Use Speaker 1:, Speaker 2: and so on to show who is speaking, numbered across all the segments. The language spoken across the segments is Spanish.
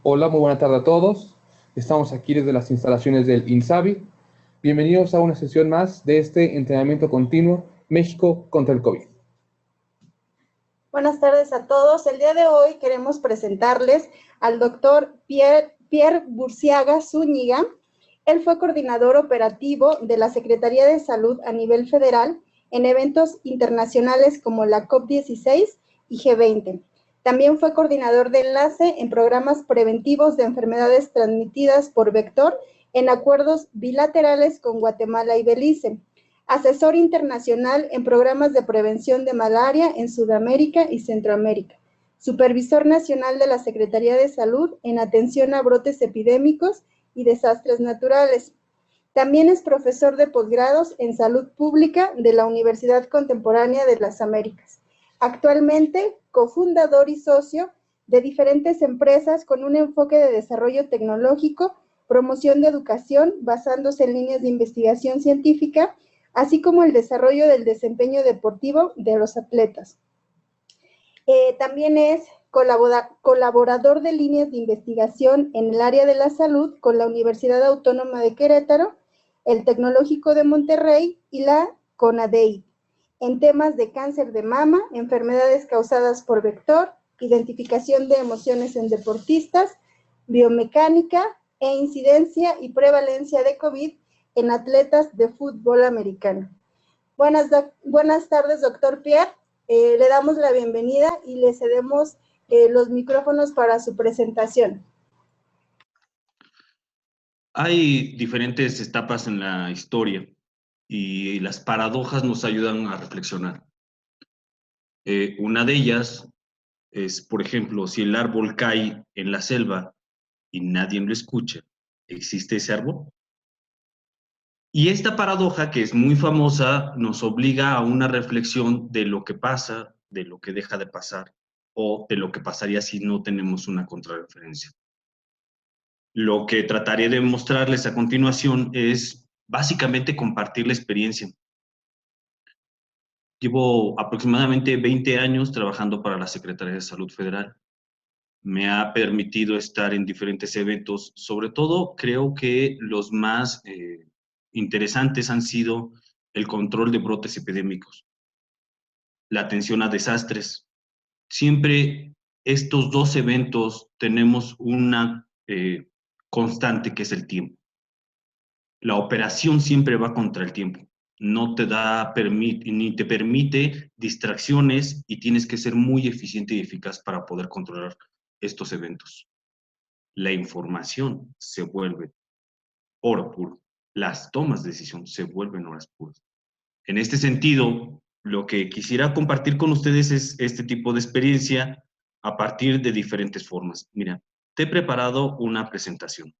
Speaker 1: Hola, muy buena tarde a todos. Estamos aquí desde las instalaciones del INSABI. Bienvenidos a una sesión más de este entrenamiento continuo México contra el COVID.
Speaker 2: Buenas tardes a todos. El día de hoy queremos presentarles al doctor Pierre Burciaga Zúñiga. Él fue coordinador operativo de la Secretaría de Salud a nivel federal en eventos internacionales como la COP16 y G20. También fue coordinador de enlace en programas preventivos de enfermedades transmitidas por vector en acuerdos bilaterales con Guatemala y Belice. Asesor internacional en programas de prevención de malaria en Sudamérica y Centroamérica. Supervisor nacional de la Secretaría de Salud en atención a brotes epidémicos y desastres naturales. También es profesor de posgrados en salud pública de la Universidad Contemporánea de las Américas. Actualmente, cofundador y socio de diferentes empresas con un enfoque de desarrollo tecnológico, promoción de educación basándose en líneas de investigación científica, así como el desarrollo del desempeño deportivo de los atletas. También es colaborador de líneas de investigación en el área de la salud con la Universidad Autónoma de Querétaro, el Tecnológico de Monterrey y la CONADEI, en temas de cáncer de mama, enfermedades causadas por vector, identificación de emociones en deportistas, biomecánica e incidencia y prevalencia de COVID en atletas de fútbol americano. Buenas tardes, doctor Pierre. Le damos la bienvenida y le cedemos los micrófonos para su presentación.
Speaker 3: Hay diferentes etapas en la historia y las paradojas nos ayudan a reflexionar. Una de ellas es, por ejemplo, si el árbol cae en la selva y nadie lo escucha, ¿existe ese árbol? Y esta paradoja, que es muy famosa, nos obliga a una reflexión de lo que pasa, de lo que deja de pasar, o de lo que pasaría si no tenemos una contrarreferencia. Lo que trataré de mostrarles a continuación es básicamente compartir la experiencia. Llevo aproximadamente 20 años trabajando para la Secretaría de Salud Federal. Me ha permitido estar en diferentes eventos, sobre todo creo que los más interesantes han sido el control de brotes epidémicos, la atención a desastres. Siempre estos dos eventos tenemos una constante que es el tiempo. La operación siempre va contra el tiempo. No te da ni te permite distracciones y tienes que ser muy eficiente y eficaz para poder controlar estos eventos. La información se vuelve oro puro. Las tomas de decisión se vuelven horas puras. En este sentido, lo que quisiera compartir con ustedes es este tipo de experiencia a partir de diferentes formas. Mira, te he preparado una presentación.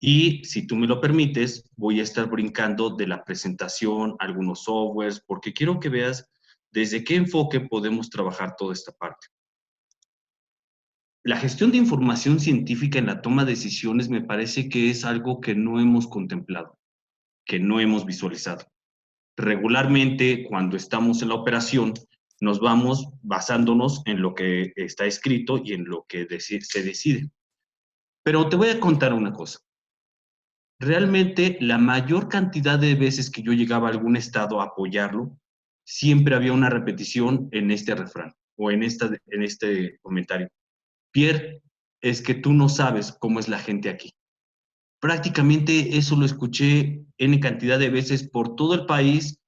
Speaker 3: Y si tú me lo permites, voy a estar brincando de la presentación, algunos softwares, porque quiero que veas desde qué enfoque podemos trabajar toda esta parte. La gestión de información científica en la toma de decisiones me parece que es algo que no hemos contemplado, que no hemos visualizado. Regularmente, cuando estamos en la operación, nos vamos basándonos en lo que está escrito y en lo que se decide. Pero te voy a contar una cosa. Realmente, la mayor cantidad de veces que yo llegaba a algún estado a apoyarlo, siempre había una repetición en este refrán o en este comentario. Pierre, es que tú no sabes cómo es la gente aquí. Prácticamente eso lo escuché N cantidad de veces por todo el país,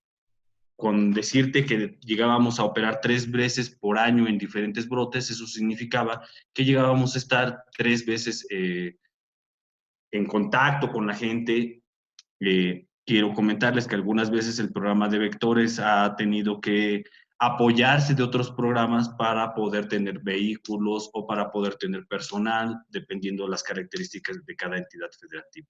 Speaker 3: con decirte que llegábamos a operar 3 veces por año en diferentes brotes. Eso significaba que llegábamos a estar 3 veces en contacto con la gente. Quiero comentarles que algunas veces el programa de vectores ha tenido que apoyarse de otros programas para poder tener vehículos o para poder tener personal, dependiendo de las características de cada entidad federativa.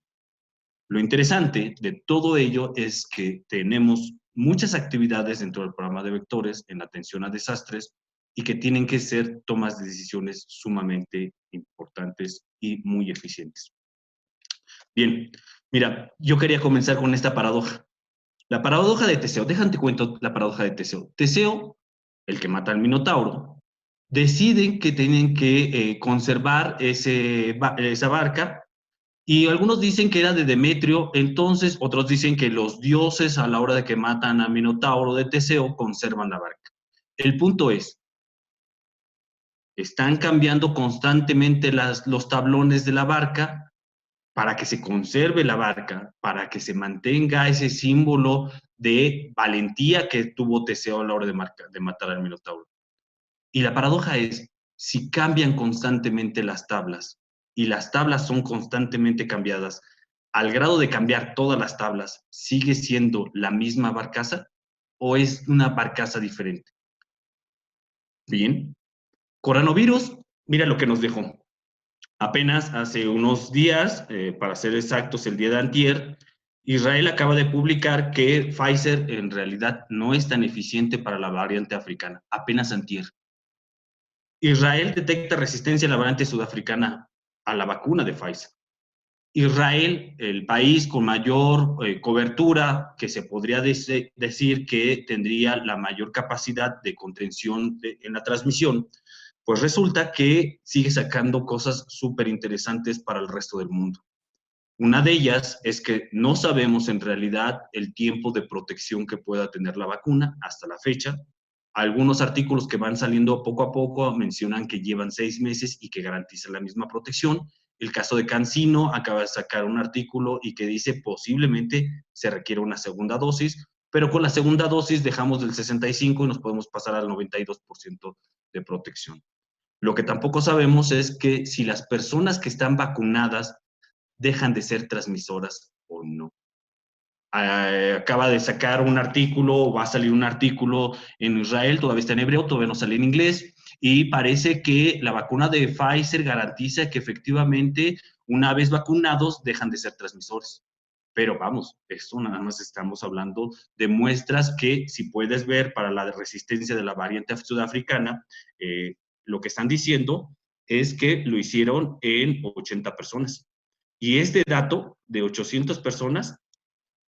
Speaker 3: Lo interesante de todo ello es que tenemos muchas actividades dentro del programa de vectores en atención a desastres y que tienen que ser tomas de decisiones sumamente importantes y muy eficientes. Bien, mira, yo quería comenzar con esta paradoja. La paradoja de Teseo. Déjate cuento la paradoja de Teseo. Teseo, el que mata al Minotauro, deciden que tienen que conservar esa barca, y algunos dicen que era de Demetrio, entonces otros dicen que los dioses a la hora de que matan a Minotauro de Teseo conservan la barca. El punto es, están cambiando constantemente los tablones de la barca para que se conserve la barca, para que se mantenga ese símbolo de valentía que tuvo Teseo a la hora de matar al Minotauro. Y la paradoja es, si cambian constantemente las tablas, y las tablas son constantemente cambiadas, al grado de cambiar todas las tablas, ¿sigue siendo la misma barcaza o es una barcaza diferente? Bien, coronavirus, mira lo que nos dejó. Apenas hace unos días, para ser exactos, el día de antier, Israel acaba de publicar que Pfizer en realidad no es tan eficiente para la variante africana, apenas antier. Israel detecta resistencia a la variante sudafricana a la vacuna de Pfizer. Israel, el país con mayor cobertura, que se podría decir que tendría la mayor capacidad de contención en la transmisión, pues resulta que sigue sacando cosas súper interesantes para el resto del mundo. Una de ellas es que no sabemos en realidad el tiempo de protección que pueda tener la vacuna hasta la fecha. Algunos artículos que van saliendo poco a poco mencionan que llevan 6 meses y que garantizan la misma protección. El caso de CanSino acaba de sacar un artículo y que dice posiblemente se requiere una segunda dosis, pero con la segunda dosis dejamos del 65 y nos podemos pasar al 92% de protección. Lo que tampoco sabemos es que si las personas que están vacunadas dejan de ser transmisoras o no. Acaba de sacar un artículo, va a salir un artículo en Israel, todavía está en hebreo, todavía no sale en inglés, y parece que la vacuna de Pfizer garantiza que efectivamente una vez vacunados dejan de ser transmisores. Pero vamos, esto nada más estamos hablando de muestras que, si puedes ver para la resistencia de la variante sudafricana, lo que están diciendo es que lo hicieron en 80 personas. Y este dato de 800 personas,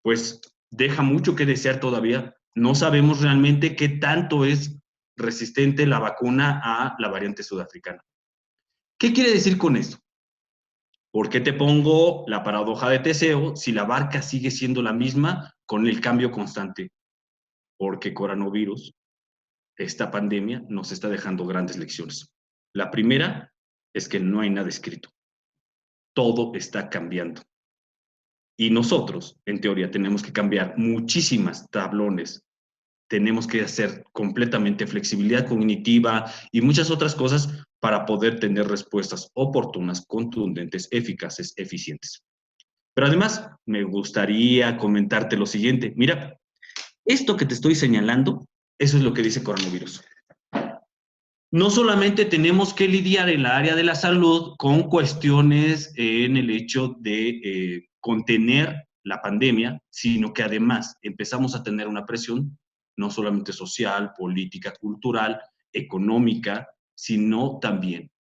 Speaker 3: pues deja mucho que desear todavía. No sabemos realmente qué tanto es resistente la vacuna a la variante sudafricana. ¿Qué quiere decir con esto? ¿Por qué te pongo la paradoja de Teseo si la barca sigue siendo la misma con el cambio constante? Porque coronavirus, esta pandemia, nos está dejando grandes lecciones. La primera es que no hay nada escrito. Todo está cambiando. Y nosotros, en teoría, tenemos que cambiar muchísimas tablones, tenemos que hacer completamente flexibilidad cognitiva y muchas otras cosas para poder tener respuestas oportunas, contundentes, eficaces, eficientes. Pero además, me gustaría comentarte lo siguiente. Mira, esto que te estoy señalando, eso es lo que dice coronavirus. No solamente tenemos que lidiar en la área de la salud con cuestiones en el hecho de contener la pandemia, sino que además empezamos a tener una presión no solamente social, política, cultural, económica, sino también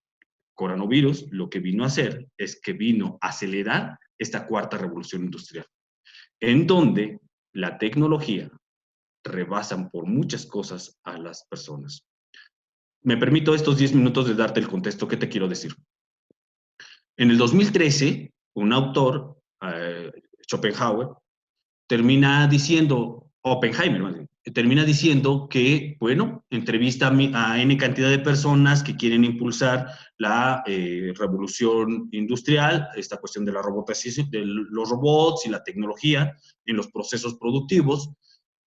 Speaker 3: coronavirus lo que vino a hacer es que vino a acelerar esta cuarta revolución industrial, en donde la tecnología rebasan por muchas cosas a las personas. Me permito estos 10 minutos de darte el contexto que te quiero decir. En el 2013, un autor, Schopenhauer, termina diciendo, Oppenheimer, termina diciendo que, bueno, entrevista a N cantidad de personas que quieren impulsar la revolución industrial, esta cuestión de la robotización, de los robots y la tecnología en los procesos productivos,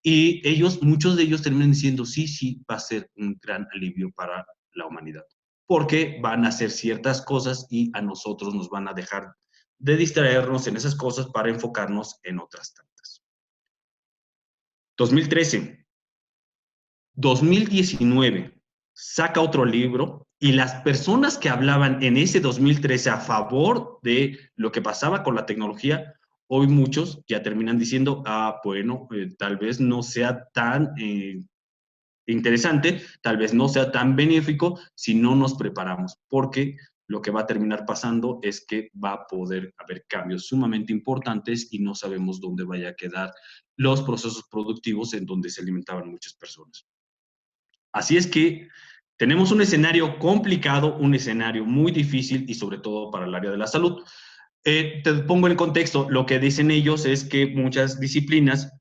Speaker 3: y muchos de ellos terminan diciendo, sí, va a ser un gran alivio para la humanidad, porque van a hacer ciertas cosas y a nosotros nos van a dejar de distraernos en esas cosas para enfocarnos en otras tantas. 2013. 2019 saca otro libro y las personas que hablaban en ese 2013 a favor de lo que pasaba con la tecnología, hoy muchos ya terminan diciendo, bueno, tal vez no sea tan interesante, tal vez no sea tan benéfico si no nos preparamos, porque lo que va a terminar pasando es que va a poder haber cambios sumamente importantes y no sabemos dónde vaya a quedar los procesos productivos en donde se alimentaban muchas personas. Así es que Tenemos un escenario complicado, un escenario muy difícil y sobre todo para el área de la salud. Te pongo en contexto, lo que dicen ellos es que muchas disciplinas,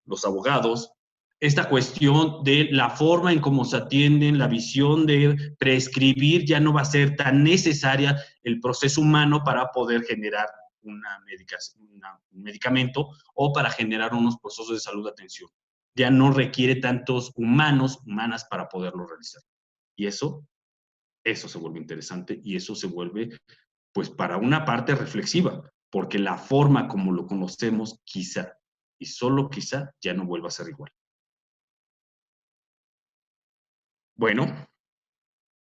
Speaker 3: los abogados, esta cuestión de la forma en cómo se atienden, la visión de prescribir, ya no va a ser tan necesaria el proceso humano para poder generar un medicamento o para generar unos procesos de salud de atención. Ya no requiere tantos humanas para poderlo realizar. Y eso se vuelve interesante y eso se vuelve, pues, para una parte reflexiva, porque la forma como lo conocemos, quizá, y solo quizá, ya no vuelva a ser igual. Bueno,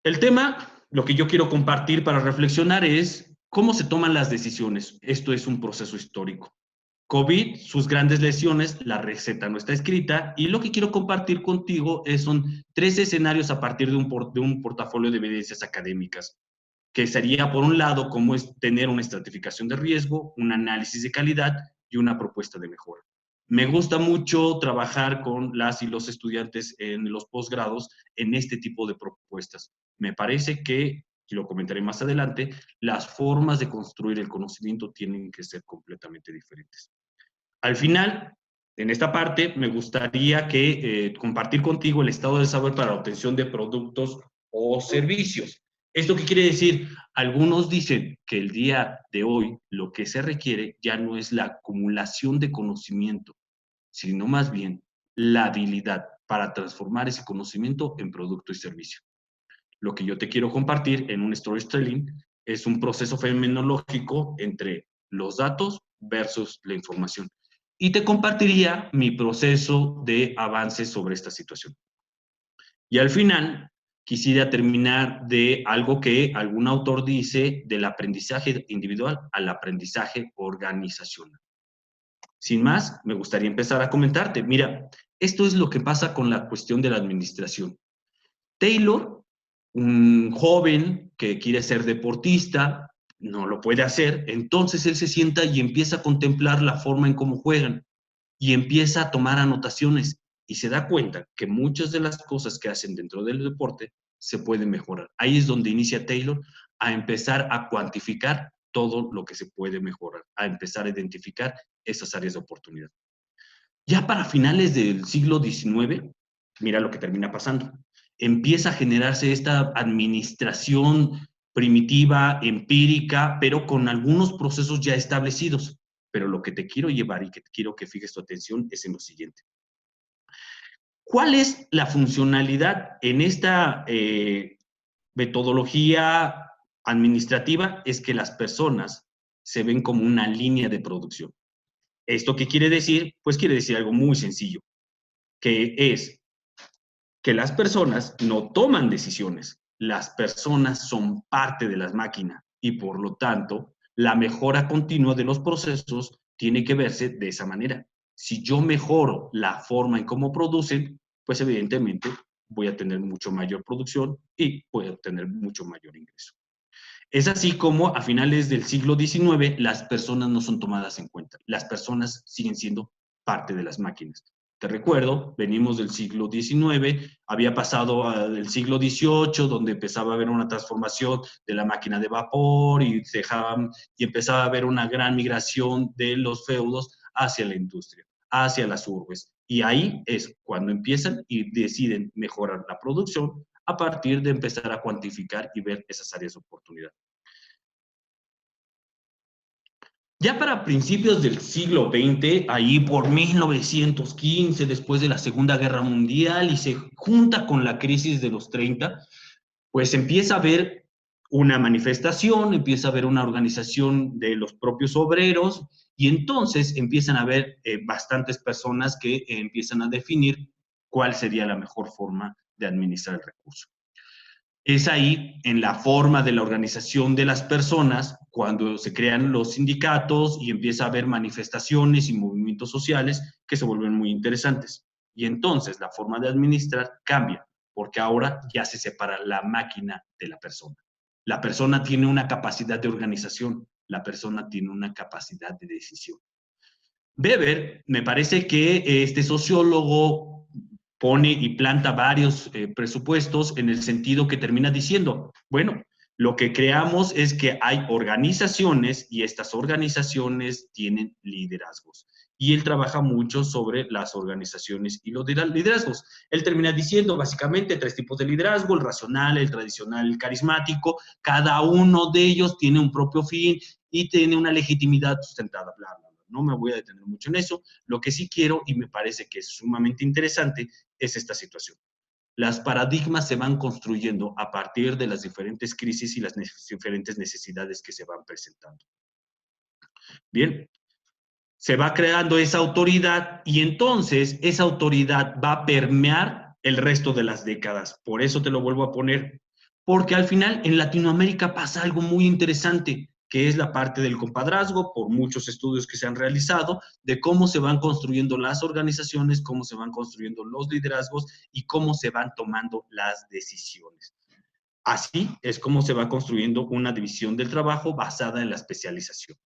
Speaker 3: el tema, lo que yo quiero compartir para reflexionar es cómo se toman las decisiones. Esto es un proceso histórico. COVID, sus grandes lesiones, la receta no está escrita y lo que quiero compartir contigo son 3 escenarios a partir de un portafolio de evidencias académicas, que sería, por un lado, cómo es tener una estratificación de riesgo, un análisis de calidad y una propuesta de mejora. Me gusta mucho trabajar con las y los estudiantes en los posgrados en este tipo de propuestas. Me parece que, y lo comentaré más adelante, las formas de construir el conocimiento tienen que ser completamente diferentes. Al final, en esta parte, me gustaría compartir contigo el estado de saber para la obtención de productos o servicios. ¿Esto qué quiere decir? Algunos dicen que el día de hoy lo que se requiere ya no es la acumulación de conocimiento, sino más bien la habilidad para transformar ese conocimiento en producto y servicio. Lo que yo te quiero compartir en un storytelling es un proceso fenomenológico entre los datos versus la información. Y te compartiría mi proceso de avance sobre esta situación. Y al final, quisiera terminar de algo que algún autor dice del aprendizaje individual al aprendizaje organizacional. Sin más, me gustaría empezar a comentarte. Mira, esto es lo que pasa con la cuestión de la administración. Taylor, un joven que quiere ser deportista, no lo puede hacer, entonces él se sienta y empieza a contemplar la forma en cómo juegan y empieza a tomar anotaciones y se da cuenta que muchas de las cosas que hacen dentro del deporte se pueden mejorar. Ahí es donde inicia Taylor a empezar a cuantificar todo lo que se puede mejorar, a empezar a identificar esas áreas de oportunidad. Ya para finales del siglo XIX, mira lo que termina pasando. Empieza a generarse esta administración primitiva, empírica, pero con algunos procesos ya establecidos. Pero lo que te quiero llevar y que quiero que fijes tu atención es en lo siguiente. ¿Cuál es la funcionalidad en esta metodología administrativa? Es que las personas se ven como una línea de producción. ¿Esto qué quiere decir? Pues quiere decir algo muy sencillo, que es que las personas no toman decisiones, las personas son parte de las máquinas y por lo tanto la mejora continua de los procesos tiene que verse de esa manera. Si yo mejoro la forma en cómo producen, pues evidentemente voy a tener mucho mayor producción y voy a tener mucho mayor ingreso. Es así como a finales del siglo XIX las personas no son tomadas en cuenta. Las personas siguen siendo parte de las máquinas. Te recuerdo, venimos del siglo XIX, había pasado al siglo XVIII, donde empezaba a haber una transformación de la máquina de vapor y empezaba a haber una gran migración de los feudos hacia la industria, hacia las urbes. Y ahí es cuando empiezan y deciden mejorar la producción a partir de empezar a cuantificar y ver esas áreas de oportunidad. Ya para principios del siglo XX, ahí por 1915, después de la Segunda Guerra Mundial, y se junta con la crisis de los 30, pues empieza a haber una manifestación, empieza a haber una organización de los propios obreros, y entonces empiezan a haber bastantes personas que empiezan a definir cuál sería la mejor forma de administrar el recurso. Es ahí, en la forma de la organización de las personas, cuando se crean los sindicatos y empieza a haber manifestaciones y movimientos sociales que se vuelven muy interesantes. Y entonces la forma de administrar cambia, porque ahora ya se separa la máquina de la persona. La persona tiene una capacidad de organización, la persona tiene una capacidad de decisión. Weber, me parece que este sociólogo pone y planta varios presupuestos en el sentido que termina diciendo, bueno, lo que creamos es que hay organizaciones y estas organizaciones tienen liderazgos. Y él trabaja mucho sobre las organizaciones y los liderazgos. Él termina diciendo básicamente 3 tipos de liderazgo: el racional, el tradicional, el carismático. Cada uno de ellos tiene un propio fin y tiene una legitimidad sustentada, bla, bla, bla. No me voy a detener mucho en eso. Lo que sí quiero, y me parece que es sumamente interesante, es esta situación. Las paradigmas se van construyendo a partir de las diferentes crisis y las diferentes necesidades que se van presentando. Bien, se va creando esa autoridad y entonces esa autoridad va a permear el resto de las décadas. Por eso te lo vuelvo a poner, porque al final en Latinoamérica pasa algo muy interesante, que es la parte del compadrazgo, por muchos estudios que se han realizado, de cómo se van construyendo las organizaciones, cómo se van construyendo los liderazgos y cómo se van tomando las decisiones. Así es como se va construyendo una división del trabajo basada en la especialización.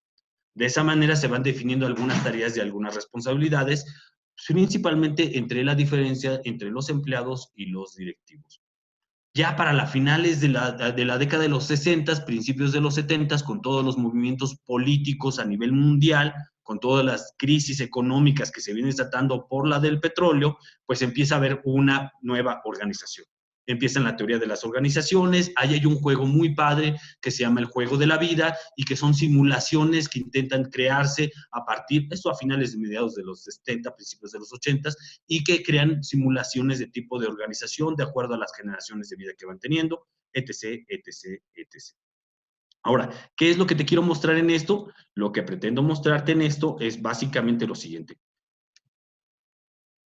Speaker 3: De esa manera se van definiendo algunas tareas y algunas responsabilidades, principalmente entre la diferencia entre los empleados y los directivos. Ya para las finales de la década de los 60, principios de los 70, con todos los movimientos políticos a nivel mundial, con todas las crisis económicas que se vienen desatando por la del petróleo, pues empieza a haber una nueva organización. Empieza la teoría de las organizaciones, ahí hay un juego muy padre que se llama el juego de la vida y que son simulaciones que intentan crearse a partir, esto a finales de mediados de los 70, principios de los 80, y que crean simulaciones de tipo de organización de acuerdo a las generaciones de vida que van teniendo, etc., etc., etc. Ahora, ¿qué es lo que te quiero mostrar en esto? Lo que pretendo mostrarte en esto es básicamente lo siguiente.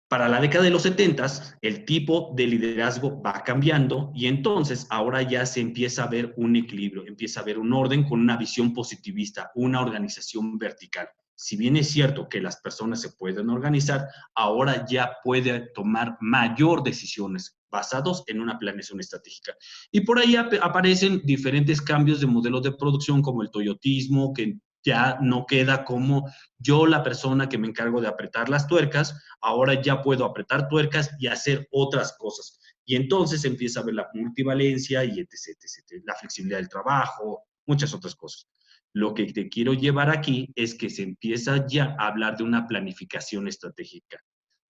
Speaker 3: Para la década de los 70, el tipo de liderazgo va cambiando y entonces ahora ya se empieza a ver un equilibrio, empieza a ver un orden con una visión positivista, una organización vertical. Si bien es cierto que las personas se pueden organizar, ahora ya puede tomar mayor decisiones basados en una planeación estratégica. Y por ahí aparecen diferentes cambios de modelos de producción como el toyotismo, que ya no queda como yo la persona que me encargo de apretar las tuercas, ahora ya puedo apretar tuercas y hacer otras cosas. Y entonces empieza a ver la multivalencia y etc., etc., la flexibilidad del trabajo, muchas otras cosas. Lo que te quiero llevar aquí es que se empieza ya a hablar de una planificación estratégica.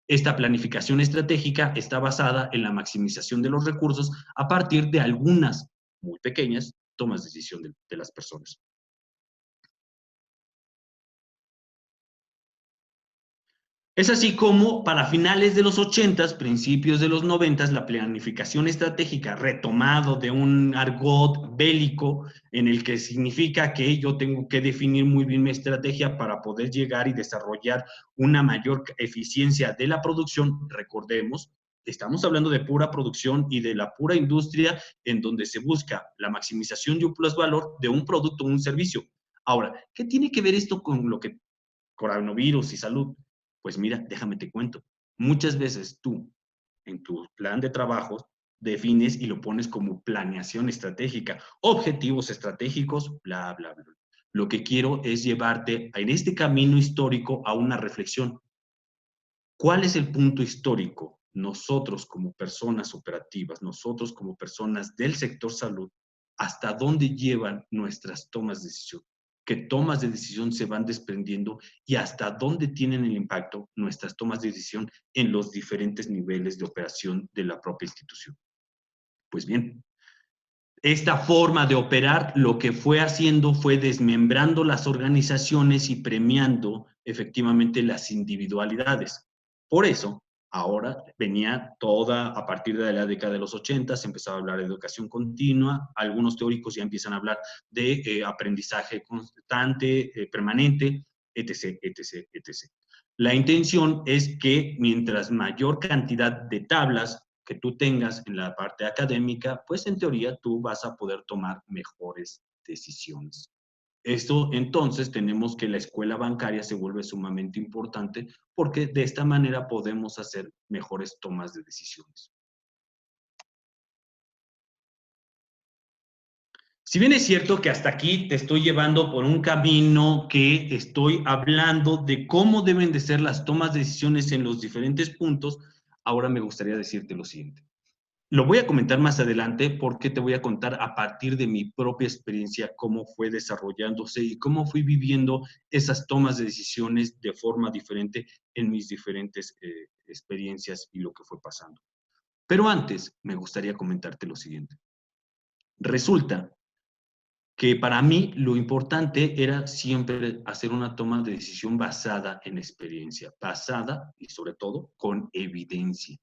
Speaker 3: Esta planificación estratégica está basada en la maximización de los recursos a partir de algunas muy pequeñas tomas de decisión de las personas. Es así como para finales de los 80, principios de los 90, la planificación estratégica, retomado de un argot bélico en el que significa que yo tengo que definir muy bien mi estrategia para poder llegar y desarrollar una mayor eficiencia de la producción. Recordemos, estamos hablando de pura producción y de la pura industria en donde se busca la maximización de un plusvalor de un producto o un servicio. Ahora, ¿qué tiene que ver esto con lo que coronavirus y salud? Pues mira, déjame te cuento. Muchas veces tú, en tu plan de trabajo, defines y lo pones como planeación estratégica, objetivos estratégicos, bla, bla, bla. Lo que quiero es llevarte en este camino histórico a una reflexión. ¿Cuál es el punto histórico? Nosotros como personas operativas, nosotros como personas del sector salud, ¿hasta dónde llevan nuestras tomas de decisión? ¿Qué tomas de decisión se van desprendiendo y hasta dónde tienen el impacto nuestras tomas de decisión en los diferentes niveles de operación de la propia institución? Pues bien, esta forma de operar lo que fue haciendo fue desmembrando las organizaciones y premiando efectivamente las individualidades. Por eso, ahora venía toda, a partir de la década de los 80, se empezaba a hablar de educación continua, algunos teóricos ya empiezan a hablar de aprendizaje constante, permanente, etc., etc., etc. La intención es que mientras mayor cantidad de tablas que tú tengas en la parte académica, pues en teoría tú vas a poder tomar mejores decisiones. Esto entonces tenemos que la escuela bancaria se vuelve sumamente importante porque de esta manera podemos hacer mejores tomas de decisiones. Si bien es cierto que hasta aquí te estoy llevando por un camino que estoy hablando de cómo deben de ser las tomas de decisiones en los diferentes puntos, ahora me gustaría decirte lo siguiente. Lo voy a comentar más adelante porque te voy a contar a partir de mi propia experiencia cómo fue desarrollándose y cómo fui viviendo esas tomas de decisiones de forma diferente en mis diferentes experiencias y lo que fue pasando. Pero antes me gustaría comentarte lo siguiente. Resulta que para mí lo importante era siempre hacer una toma de decisión basada en experiencia, basada y sobre todo con evidencia.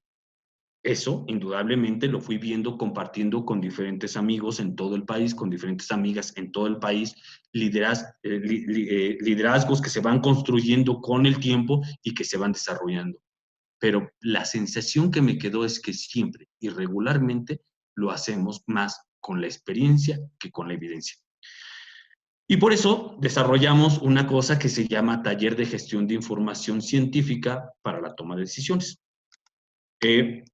Speaker 3: Eso, indudablemente, lo fui viendo compartiendo con diferentes amigos en todo el país, con diferentes amigas en todo el país, liderazgos que se van construyendo con el tiempo y que se van desarrollando. Pero la sensación que me quedó es que siempre y regularmente lo hacemos más con la experiencia que con la evidencia. Y por eso desarrollamos una cosa que se llama Taller de Gestión de Información Científica para la Toma de Decisiones.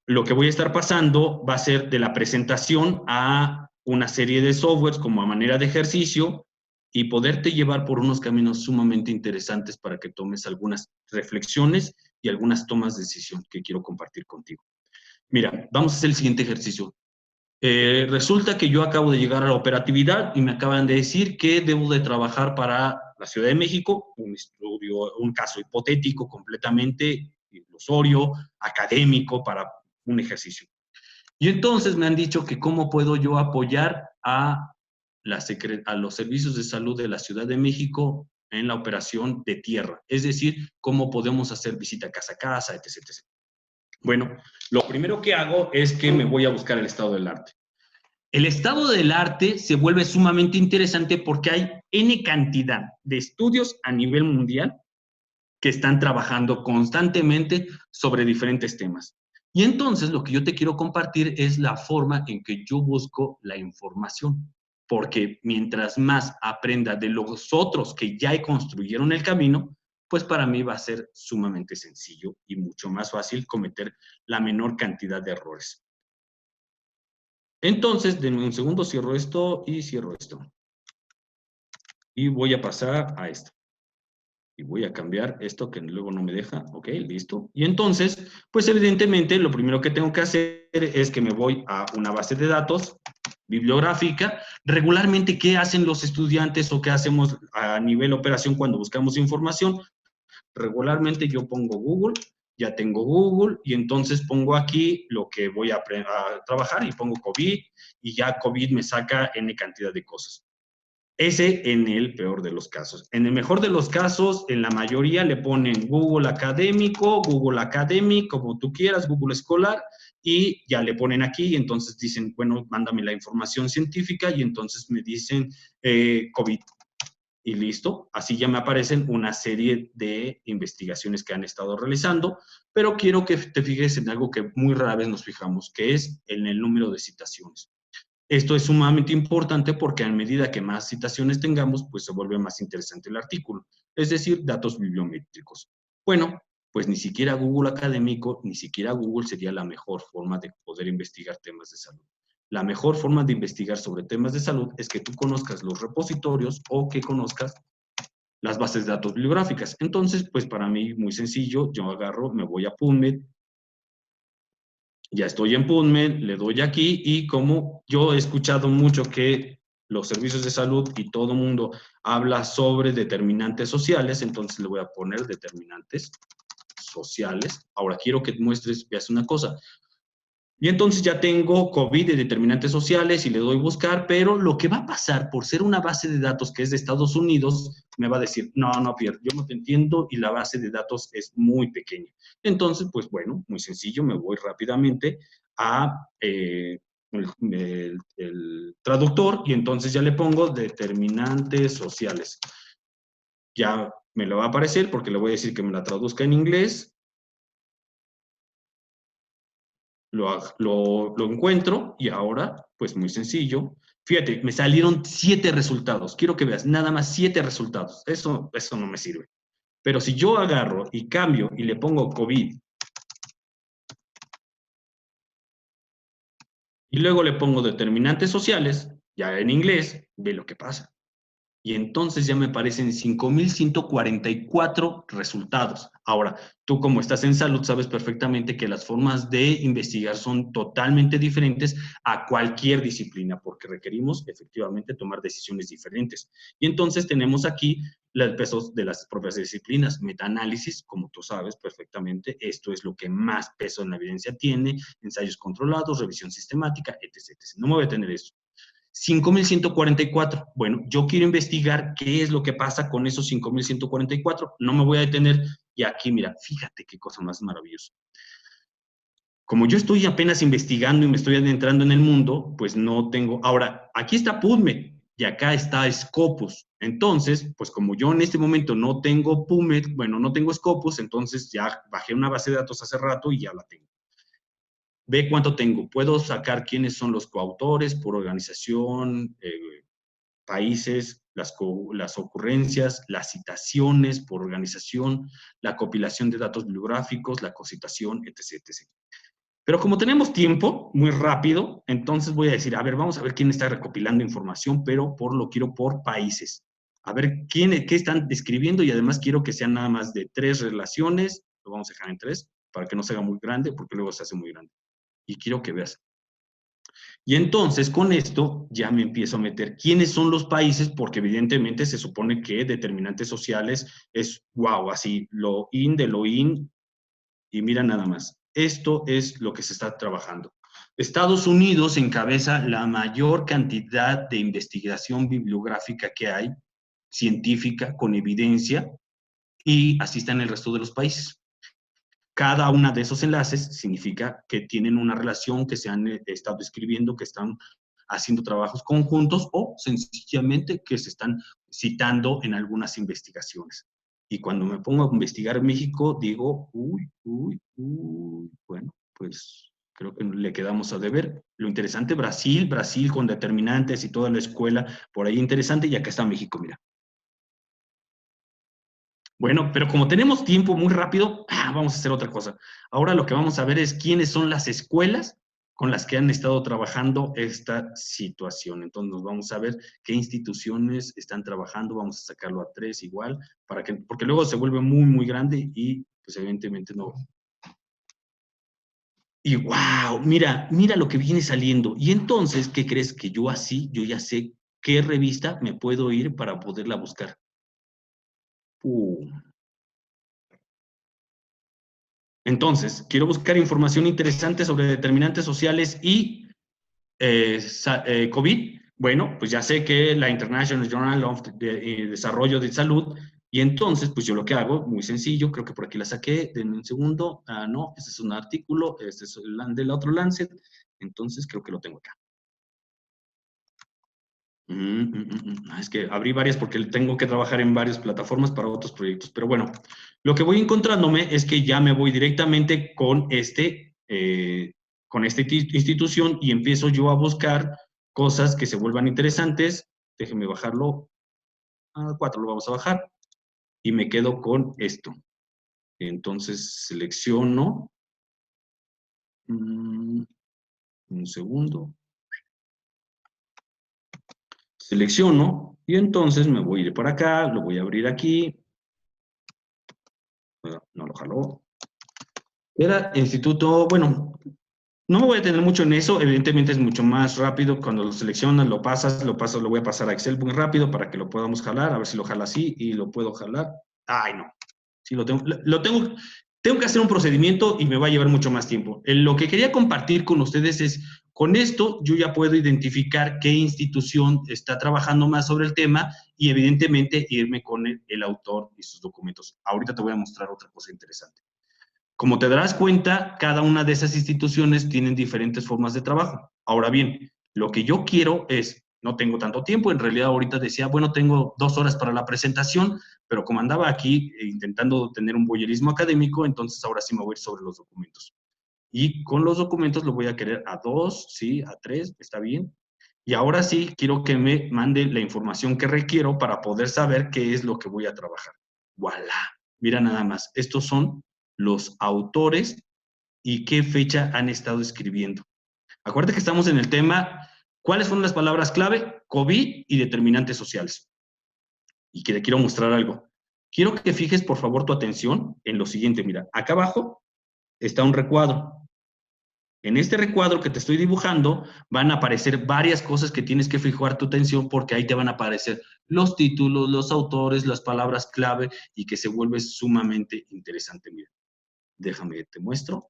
Speaker 3: Lo que voy a estar pasando va a ser de la presentación a una serie de softwares como a manera de ejercicio y poderte llevar por unos caminos sumamente interesantes para que tomes algunas reflexiones y algunas tomas de decisión que quiero compartir contigo. Mira, vamos a hacer el siguiente ejercicio. Resulta que yo acabo de llegar a la operatividad y me acaban de decir que debo de trabajar para la Ciudad de México, un estudio, un caso hipotético completamente ilusorio, académico, para un ejercicio. Y entonces me han dicho que cómo puedo yo apoyar a los servicios de salud de la Ciudad de México en la operación de tierra, es decir, cómo podemos hacer visita casa a casa, etc, etc. Bueno, lo primero que hago es que me voy a buscar el estado del arte. El estado del arte se vuelve sumamente interesante porque hay N cantidad de estudios a nivel mundial que están trabajando constantemente sobre diferentes temas. Y entonces lo que yo te quiero compartir es la forma en que yo busco la información, porque mientras más aprenda de los otros que ya construyeron el camino, pues para mí va a ser sumamente sencillo y mucho más fácil cometer la menor cantidad de errores. Entonces, denme un segundo, cierro esto y cierro esto. Y voy a pasar a esto. Y voy a cambiar esto que luego no me deja. Ok, listo. Y entonces, pues evidentemente lo primero que tengo que hacer es que me voy a una base de datos bibliográfica. Regularmente, ¿qué hacen los estudiantes o qué hacemos a nivel operación cuando buscamos información? Regularmente yo pongo Google, ya tengo Google y entonces pongo aquí lo que voy a trabajar y pongo COVID y ya COVID me saca N cantidad de cosas. Ese en el peor de los casos. En el mejor de los casos, en la mayoría le ponen Google Académico, Google Academic, como tú quieras, Google Escolar, y ya le ponen aquí y entonces dicen, bueno, mándame la información científica y entonces me dicen COVID. Y listo, así ya me aparecen una serie de investigaciones que han estado realizando, pero quiero que te fijes en algo que muy rara vez nos fijamos, que es en el número de citaciones. Esto es sumamente importante porque a medida que más citaciones tengamos, pues se vuelve más interesante el artículo, es decir, datos bibliométricos. Bueno, pues ni siquiera Google Académico, ni siquiera Google sería la mejor forma de poder investigar temas de salud. La mejor forma de investigar sobre temas de salud es que tú conozcas los repositorios o que conozcas las bases de datos bibliográficas. Entonces, pues para mí, muy sencillo, yo agarro, me voy a PubMed, ya estoy en PubMed, le doy aquí y como yo he escuchado mucho que los servicios de salud y todo el mundo habla sobre determinantes sociales, entonces le voy a poner determinantes sociales. Ahora quiero que muestres, veas una cosa. Y entonces ya tengo COVID de determinantes sociales y le doy buscar, pero lo que va a pasar por ser una base de datos que es de Estados Unidos, me va a decir, no, Pierre, yo no te entiendo y la base de datos es muy pequeña. Entonces, pues bueno, muy sencillo, me voy rápidamente a el traductor y entonces ya le pongo determinantes sociales. Ya me lo va a aparecer porque le voy a decir que me la traduzca en inglés. Lo encuentro y ahora, pues muy sencillo. Fíjate, me salieron 7 resultados. Quiero que veas, nada más 7 resultados. Eso no me sirve. Pero si yo agarro y cambio y le pongo COVID y luego le pongo determinantes sociales, ya en inglés, ve lo que pasa. Y entonces ya me aparecen 5,144 resultados. Ahora, tú como estás en salud sabes perfectamente que las formas de investigar son totalmente diferentes a cualquier disciplina, porque requerimos efectivamente tomar decisiones diferentes. Y entonces tenemos aquí los pesos de las propias disciplinas. Metaanálisis, como tú sabes perfectamente, esto es lo que más peso en la evidencia tiene, ensayos controlados, revisión sistemática, etc. No me voy a tener eso. 5,144. Bueno, yo quiero investigar qué es lo que pasa con esos 5,144. No me voy a detener. Y aquí, mira, fíjate qué cosa más maravillosa. Como yo estoy apenas investigando y me estoy adentrando en el mundo, pues no tengo... Ahora, aquí está PubMed y acá está Scopus. Entonces, pues como yo en este momento no tengo PubMed, bueno, no tengo Scopus, entonces ya bajé una base de datos hace rato y ya la tengo. Ve cuánto tengo. Puedo sacar quiénes son los coautores por organización, países, las ocurrencias, las citaciones por organización, la compilación de datos bibliográficos, la cocitación, etc., etc. Pero como tenemos tiempo, muy rápido, entonces voy a decir, a ver, vamos a ver quién está recopilando información, pero quiero por países. A ver qué están describiendo y además quiero que sean nada más de 3 relaciones, lo vamos a dejar en 3, para que no se haga muy grande, porque luego se hace muy grande. Y quiero que veas. Y entonces con esto ya me empiezo a meter quiénes son los países, porque evidentemente se supone que determinantes sociales es, wow, así, lo in de lo in, y mira nada más. Esto es lo que se está trabajando. Estados Unidos encabeza la mayor cantidad de investigación bibliográfica que hay, científica, con evidencia, y así está en el resto de los países. Cada uno de esos enlaces significa que tienen una relación, que se han estado escribiendo, que están haciendo trabajos conjuntos o sencillamente que se están citando en algunas investigaciones. Y cuando me pongo a investigar en México, digo, bueno, pues creo que le quedamos a deber. Lo interesante, Brasil con determinantes y toda la escuela, por ahí interesante, y acá está México, mira. Bueno, pero como tenemos tiempo muy rápido, vamos a hacer otra cosa. Ahora lo que vamos a ver es quiénes son las escuelas con las que han estado trabajando esta situación. Entonces nos vamos a ver qué instituciones están trabajando, vamos a sacarlo a 3 igual, porque luego se vuelve muy, muy grande y pues evidentemente no. Y wow, mira lo que viene saliendo. Y entonces, ¿qué crees? Que yo ya sé qué revista me puedo ir para poderla buscar. Entonces, quiero buscar información interesante sobre determinantes sociales y COVID. Bueno, pues ya sé que la International Journal of Desarrollo de Salud, y entonces, pues yo lo que hago, muy sencillo, creo que por aquí la saqué, denme un segundo. No, este es un artículo, este es el del otro Lancet, entonces creo que lo tengo acá. Es que abrí varias porque tengo que trabajar en varias plataformas para otros proyectos. Pero bueno, lo que voy encontrándome es que ya me voy directamente con esta institución y empiezo yo a buscar cosas que se vuelvan interesantes. Déjenme bajarlo a 4, lo vamos a bajar. Y me quedo con esto. Entonces selecciono. Un segundo. Selecciono y entonces me voy a ir para acá, lo voy a abrir aquí. No lo jaló. Era instituto, bueno, no me voy a tener mucho en eso, evidentemente es mucho más rápido cuando lo seleccionas, lo pasas, lo voy a pasar a Excel muy rápido para que lo podamos jalar, a ver si lo jala así y lo puedo jalar. Ay, no. Sí, tengo que hacer un procedimiento y me va a llevar mucho más tiempo. Lo que quería compartir con ustedes es, con esto yo ya puedo identificar qué institución está trabajando más sobre el tema y evidentemente irme con el autor y sus documentos. Ahorita te voy a mostrar otra cosa interesante. Como te darás cuenta, cada una de esas instituciones tienen diferentes formas de trabajo. Ahora bien, lo que yo quiero es, no tengo tanto tiempo, en realidad ahorita decía, bueno, tengo 2 horas para la presentación, pero como andaba aquí intentando tener un voyerismo académico, entonces ahora sí me voy a ir sobre los documentos. Y con los documentos lo voy a querer a 2, sí, a 3, está bien. Y ahora sí quiero que me mande la información que requiero para poder saber qué es lo que voy a trabajar. ¡Voilá! Mira nada más, estos son los autores y qué fecha han estado escribiendo. Acuérdate que estamos en el tema, ¿cuáles son las palabras clave? COVID y determinantes sociales. y que le quiero mostrar algo. Quiero que fijes, por favor, tu atención en lo siguiente. Mira, acá abajo está un recuadro. En este recuadro que te estoy dibujando van a aparecer varias cosas que tienes que fijar tu atención porque ahí te van a aparecer los títulos, los autores, las palabras clave y que se vuelve sumamente interesante. Mira, déjame, te muestro.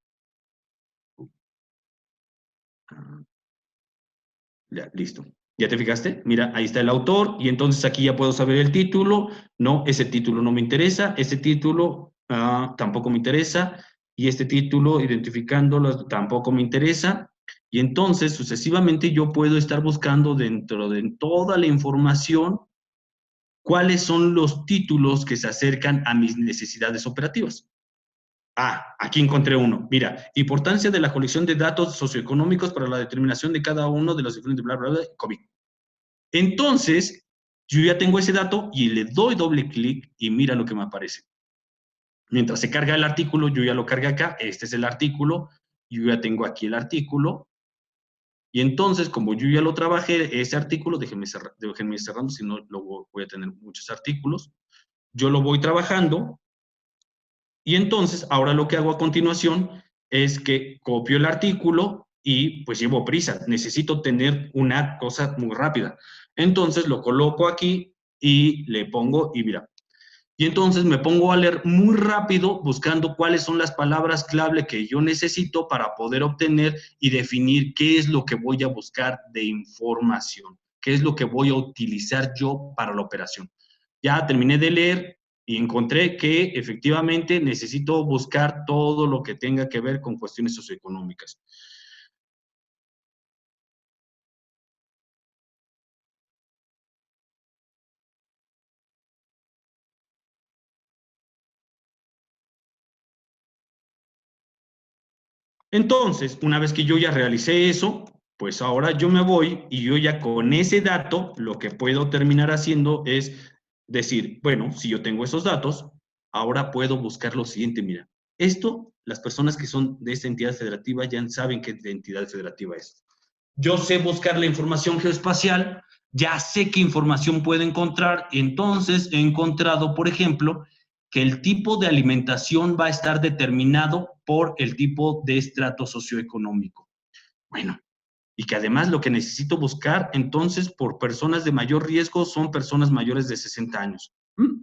Speaker 3: Ya, listo. ¿Ya te fijaste? Mira, ahí está el autor y entonces aquí ya puedo saber el título. No, ese título no me interesa. Ese título tampoco me interesa. Y este título, identificándolo, tampoco me interesa. Y entonces, sucesivamente, yo puedo estar buscando dentro de toda la información cuáles son los títulos que se acercan a mis necesidades operativas. Aquí encontré uno. Mira, importancia de la colección de datos socioeconómicos para la determinación de cada uno de los diferentes bla, bla, bla, COVID. Entonces, yo ya tengo ese dato y le doy doble clic y mira lo que me aparece. Mientras se carga el artículo, yo ya lo cargué acá. Este es el artículo. Yo ya tengo aquí el artículo. Y entonces, como yo ya lo trabajé, ese artículo, déjenme cerrando, si no, luego voy a tener muchos artículos. Yo lo voy trabajando. Y entonces, ahora lo que hago a continuación es que copio el artículo y pues llevo prisa. Necesito tener una cosa muy rápida. Entonces lo coloco aquí y le pongo, y mira. Y entonces me pongo a leer muy rápido buscando cuáles son las palabras clave que yo necesito para poder obtener y definir qué es lo que voy a buscar de información, qué es lo que voy a utilizar yo para la operación. Ya terminé de leer y encontré que efectivamente necesito buscar todo lo que tenga que ver con cuestiones socioeconómicas. Entonces, una vez que yo ya realicé eso, pues ahora yo me voy y yo ya con ese dato lo que puedo terminar haciendo es decir, bueno, si yo tengo esos datos, ahora puedo buscar lo siguiente. Mira, esto, las personas que son de esta entidad federativa ya saben qué entidad federativa es. Yo sé buscar la información geoespacial, ya sé qué información puedo encontrar, entonces he encontrado, por ejemplo, que el tipo de alimentación va a estar determinado por el tipo de estrato socioeconómico. Bueno, y que además lo que necesito buscar entonces por personas de mayor riesgo son personas mayores de 60 años.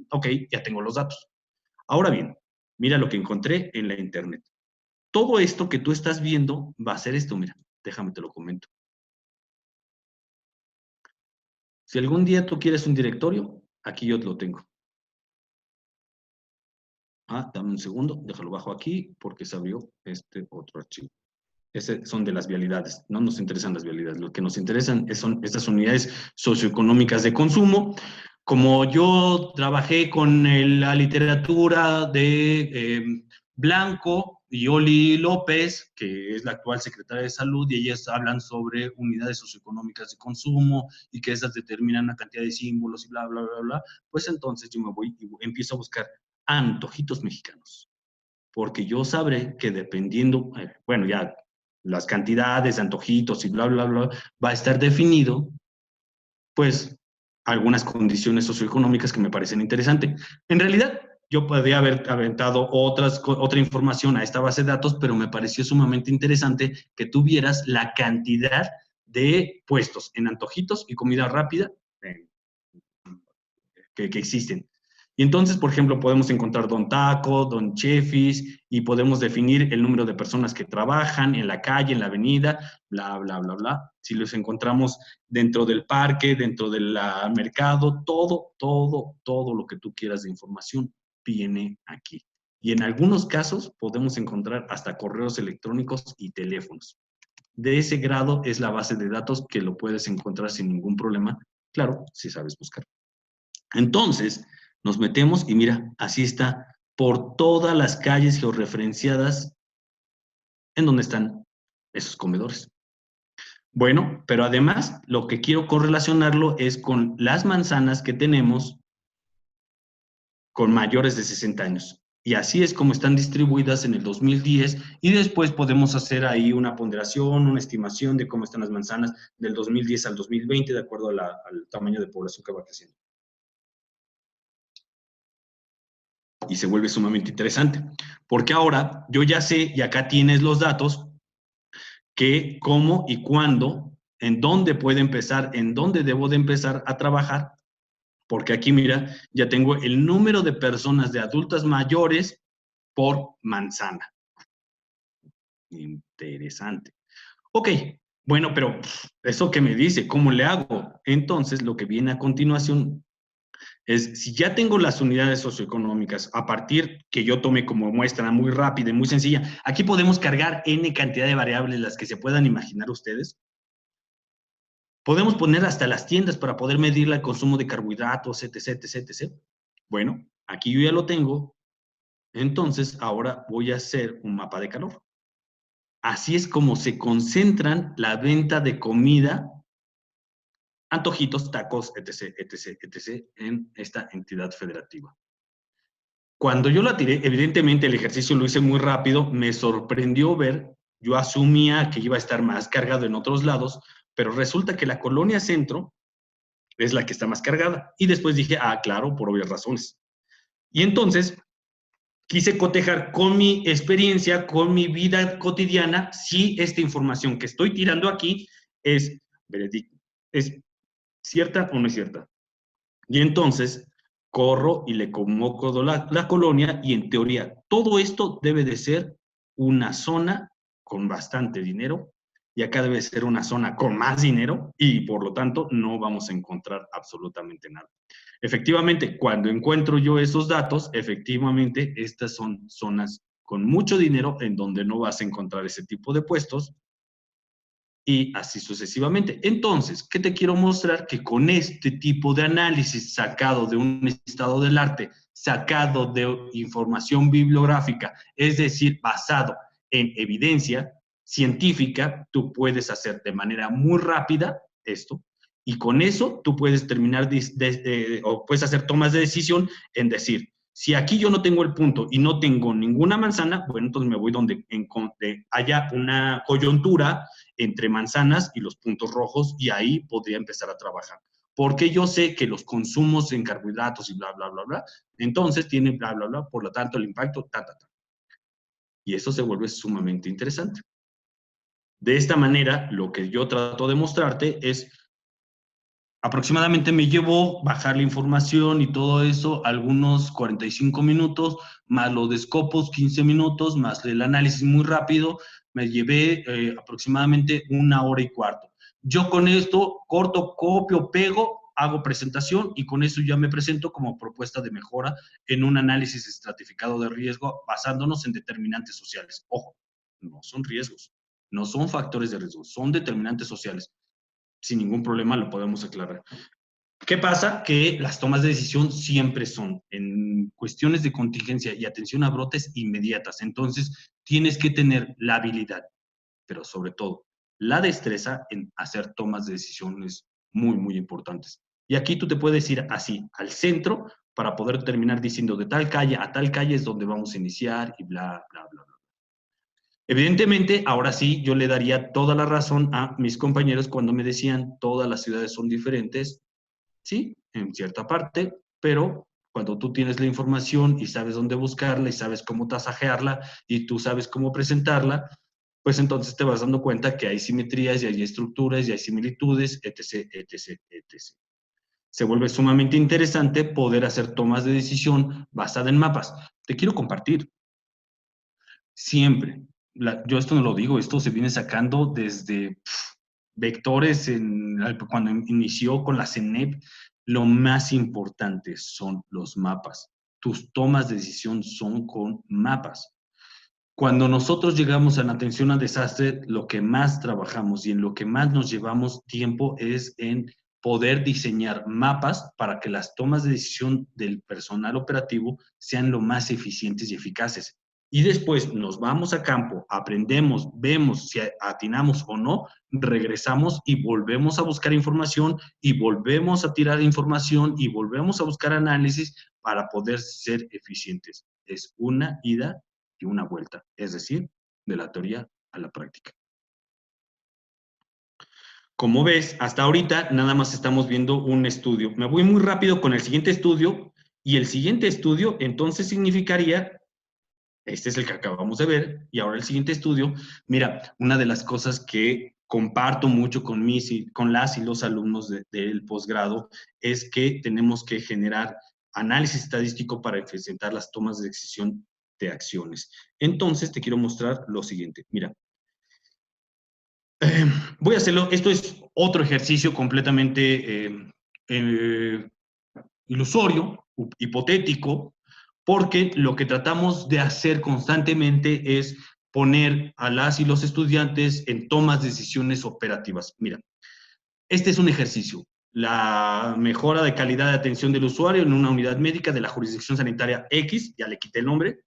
Speaker 3: Ok, ya tengo los datos. Ahora bien, mira lo que encontré en la internet. Todo esto que tú estás viendo va a ser esto, mira, déjame te lo comento. Si algún día tú quieres un directorio, aquí yo lo tengo. Dame un segundo, déjalo bajo aquí porque se abrió este otro archivo. Son de las vialidades, no nos interesan las vialidades, lo que nos interesan son estas unidades socioeconómicas de consumo. Como yo trabajé con la literatura de Blanco y Oli López, que es la actual secretaria de Salud, y ellas hablan sobre unidades socioeconómicas de consumo y que esas determinan una cantidad de símbolos y bla, bla, bla, bla, pues entonces yo me voy y empiezo a buscar antojitos mexicanos, porque yo sabré que dependiendo, bueno, ya las cantidades, antojitos y bla, bla, bla, va a estar definido, pues, algunas condiciones socioeconómicas que me parecen interesantes. En realidad, yo podría haber aventado otra información a esta base de datos, pero me pareció sumamente interesante que tuvieras la cantidad de puestos en antojitos y comida rápida que existen. Y entonces, por ejemplo, podemos encontrar Don Taco, Don Chefis, y podemos definir el número de personas que trabajan en la calle, en la avenida, bla, bla, bla, bla. Si los encontramos dentro del parque, dentro del mercado, todo lo que tú quieras de información viene aquí. Y en algunos casos podemos encontrar hasta correos electrónicos y teléfonos. De ese grado es la base de datos que lo puedes encontrar sin ningún problema, claro, si sabes buscar. Entonces, nos metemos y mira, así está, por todas las calles georreferenciadas en donde están esos comedores. Bueno, pero además lo que quiero correlacionarlo es con las manzanas que tenemos con mayores de 60 años. Y así es como están distribuidas en el 2010 y después podemos hacer ahí una ponderación, una estimación de cómo están las manzanas del 2010 al 2020 de acuerdo al tamaño de población que va creciendo. y se vuelve sumamente interesante. Porque ahora yo ya sé, y acá tienes los datos, que cómo y cuándo, en dónde puede empezar, en dónde debo de empezar a trabajar, porque aquí, mira, ya tengo el número de personas de adultas mayores por manzana. Interesante. Ok, bueno, pero ¿eso qué me dice? ¿Cómo le hago? Entonces, lo que viene a continuación es, si ya tengo las unidades socioeconómicas, a partir que yo tome como muestra muy rápida y muy sencilla, aquí podemos cargar N cantidad de variables, las que se puedan imaginar ustedes. Podemos poner hasta las tiendas para poder medir el consumo de carbohidratos, etc, etc, etc. Bueno, aquí yo ya lo tengo. Entonces, ahora voy a hacer un mapa de calor. Así es como se concentran la venta de comida, antojitos, tacos, etc, etc, etc, en esta entidad federativa. Cuando yo la tiré, evidentemente el ejercicio lo hice muy rápido, me sorprendió ver, yo asumía que iba a estar más cargado en otros lados, pero resulta que la colonia centro es la que está más cargada. Y después dije, ah, claro, por obvias razones. Y entonces quise cotejar con mi experiencia, con mi vida cotidiana, si esta información que estoy tirando aquí es veredicta, es cierta o no es cierta. Y entonces corro y le convoco la colonia y en teoría todo esto debe de ser una zona con bastante dinero y acá debe ser una zona con más dinero y por lo tanto no vamos a encontrar absolutamente nada. Efectivamente, cuando encuentro yo esos datos, efectivamente estas son zonas con mucho dinero en donde no vas a encontrar ese tipo de puestos y así sucesivamente. Entonces, ¿qué te quiero mostrar? Que con este tipo de análisis sacado de un estado del arte, sacado de información bibliográfica, es decir, basado en evidencia científica, tú puedes hacer de manera muy rápida esto, y con eso tú puedes terminar o puedes hacer tomas de decisión en decir, si aquí yo no tengo el punto y no tengo ninguna manzana, bueno, entonces me voy donde haya una coyuntura entre manzanas y los puntos rojos y ahí podría empezar a trabajar. Porque yo sé que los consumos en carbohidratos y bla, bla, bla, bla, entonces tienen bla, bla, bla, por lo tanto el impacto, ta, ta, ta. Y eso se vuelve sumamente interesante. De esta manera, lo que yo trato de mostrarte es, aproximadamente me llevó bajar la información y todo eso algunos 45 minutos, más lo de Scopus 15 minutos, más el análisis muy rápido, me llevé aproximadamente 1 hora y cuarto. Yo con esto corto, copio, pego, hago presentación y con eso ya me presento como propuesta de mejora en un análisis estratificado de riesgo basándonos en determinantes sociales. Ojo, no son riesgos, no son factores de riesgo, son determinantes sociales. Sin ningún problema lo podemos aclarar. ¿Qué pasa? Que las tomas de decisión siempre son en cuestiones de contingencia y atención a brotes inmediatas. Entonces, tienes que tener la habilidad, pero sobre todo la destreza en hacer tomas de decisiones muy, muy importantes. Y aquí tú te puedes ir así, al centro, para poder terminar diciendo de tal calle a tal calle es donde vamos a iniciar y bla, bla, bla, bla. Evidentemente, ahora sí, yo le daría toda la razón a mis compañeros cuando me decían todas las ciudades son diferentes. Sí, en cierta parte, pero cuando tú tienes la información y sabes dónde buscarla y sabes cómo tasajearla y tú sabes cómo presentarla, pues entonces te vas dando cuenta que hay simetrías y hay estructuras y hay similitudes, etc., etc., etc. Se vuelve sumamente interesante poder hacer tomas de decisión basada en mapas. Te quiero compartir. Siempre. Yo esto no lo digo, esto se viene sacando desde vectores cuando inició con la CENEP. Lo más importante son los mapas. Tus tomas de decisión son con mapas. Cuando nosotros llegamos a la atención al desastre, lo que más trabajamos y en lo que más nos llevamos tiempo es en poder diseñar mapas para que las tomas de decisión del personal operativo sean lo más eficientes y eficaces. Y después nos vamos a campo, aprendemos, vemos si atinamos o no, regresamos y volvemos a buscar información y volvemos a tirar información y volvemos a buscar análisis para poder ser eficientes. Es una ida y una vuelta, es decir, de la teoría a la práctica. Como ves, hasta ahorita nada más estamos viendo un estudio. Me voy muy rápido con el siguiente estudio Y el siguiente estudio, entonces, significaría, este es el que acabamos de ver, y ahora el siguiente estudio, mira, una de las cosas que comparto mucho con las y los alumnos del posgrado es que tenemos que generar análisis estadístico para presentar las tomas de decisión de acciones. Entonces, te quiero mostrar lo siguiente. Mira, voy a hacerlo. Esto es otro ejercicio completamente ilusorio, hipotético, porque lo que tratamos de hacer constantemente es poner a las y los estudiantes en tomas de decisiones operativas. Mira, este es un ejercicio. La mejora de calidad de atención del usuario en una unidad médica de la jurisdicción sanitaria X, ya le quité el nombre,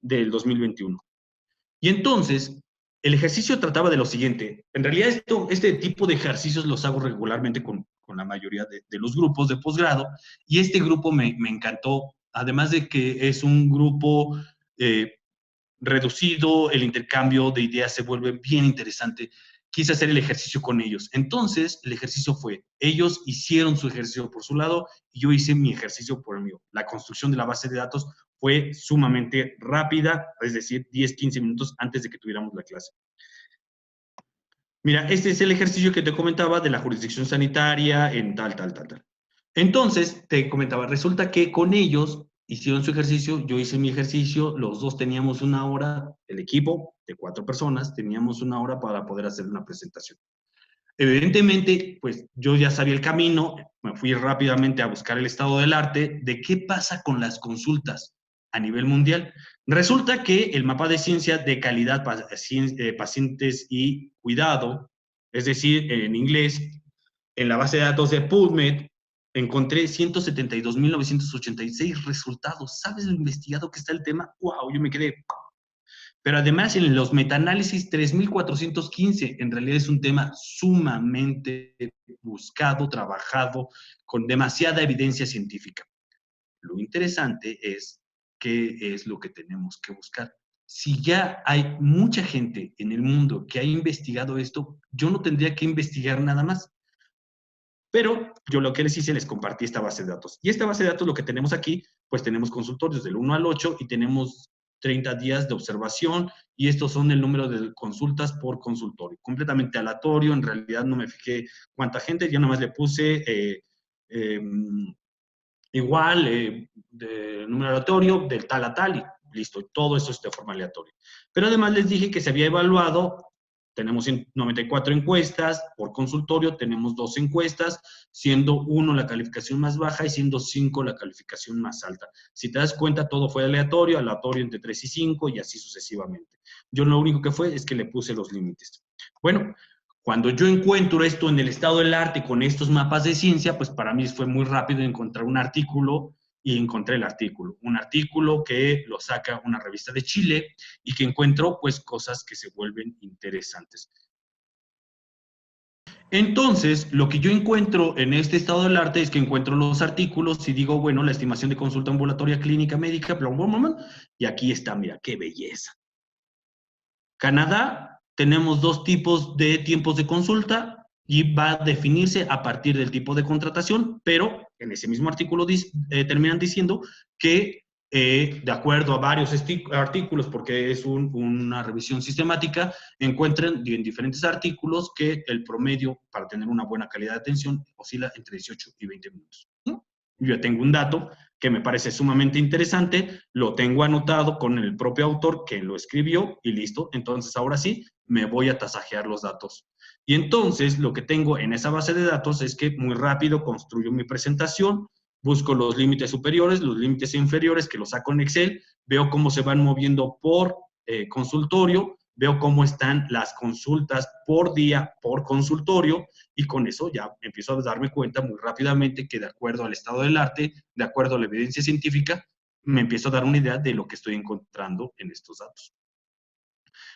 Speaker 3: del 2021. Y entonces, el ejercicio trataba de lo siguiente. En realidad, este tipo de ejercicios los hago regularmente con la mayoría de los grupos de posgrado, y este grupo me encantó, además de que es un grupo reducido, el intercambio de ideas se vuelve bien interesante. Quise hacer el ejercicio con ellos. Entonces, el ejercicio fue, ellos hicieron su ejercicio por su lado y yo hice mi ejercicio por el mío. La construcción de la base de datos fue sumamente rápida, es decir, 10, 15 minutos antes de que tuviéramos la clase. Mira, este es el ejercicio que te comentaba de la jurisdicción sanitaria en tal. Entonces, te comentaba, resulta que con ellos hicieron su ejercicio, yo hice mi ejercicio, los dos teníamos una hora, el equipo de 4 personas, teníamos una hora para poder hacer una presentación. Evidentemente, pues yo ya sabía el camino, me fui rápidamente a buscar el estado del arte de qué pasa con las consultas a nivel mundial. Resulta que el mapa de ciencia de calidad, pacientes y cuidado, es decir, en inglés, en la base de datos de PubMed, encontré 172.986 resultados. ¿Sabes lo investigado que está el tema? ¡Wow! Yo me quedé. Pero además en los metaanálisis 3.415, en realidad es un tema sumamente buscado, trabajado, con demasiada evidencia científica. Lo interesante es qué es lo que tenemos que buscar. Si ya hay mucha gente en el mundo que ha investigado esto, yo no tendría que investigar nada más. Pero yo lo que les hice, les compartí esta base de datos. Y esta base de datos, lo que tenemos aquí, pues tenemos consultorios del 1 al 8 y tenemos 30 días de observación, y estos son el número de consultas por consultorio. Completamente aleatorio, en realidad no me fijé cuánta gente, ya nada más le puse igual, de número aleatorio, del tal a tal, y listo, todo eso es de forma aleatoria. Pero además les dije que se había evaluado. Tenemos 94 encuestas por consultorio, tenemos 2 encuestas, siendo 1 la calificación más baja y siendo 5 la calificación más alta. Si te das cuenta, todo fue aleatorio entre 3 y 5 y así sucesivamente. Yo lo único que fue es que le puse los límites. Bueno, cuando yo encuentro esto en el estado del arte con estos mapas de ciencia, pues para mí fue muy rápido encontrar un artículo, y encontré el artículo. Un artículo que lo saca una revista de Chile y que encuentro pues cosas que se vuelven interesantes. Entonces, lo que yo encuentro en este estado del arte es que encuentro los artículos y digo, bueno, la estimación de consulta ambulatoria clínica médica, bla, bla, bla, bla, y aquí está, mira, qué belleza. Canadá, tenemos 2 tipos de tiempos de consulta y va a definirse a partir del tipo de contratación, pero en ese mismo artículo terminan diciendo que de acuerdo a varios artículos, porque es una revisión sistemática, encuentran en diferentes artículos que el promedio para tener una buena calidad de atención oscila entre 18 y 20 minutos. Yo tengo un dato que me parece sumamente interesante, lo tengo anotado con el propio autor que lo escribió y listo. Entonces, ahora sí, me voy a tasajear los datos. Y entonces, lo que tengo en esa base de datos es que muy rápido construyo mi presentación, busco los límites superiores, los límites inferiores, que los saco en Excel, veo cómo se van moviendo por consultorio, veo cómo están las consultas por día, por consultorio, y con eso ya empiezo a darme cuenta muy rápidamente que de acuerdo al estado del arte, de acuerdo a la evidencia científica, me empiezo a dar una idea de lo que estoy encontrando en estos datos.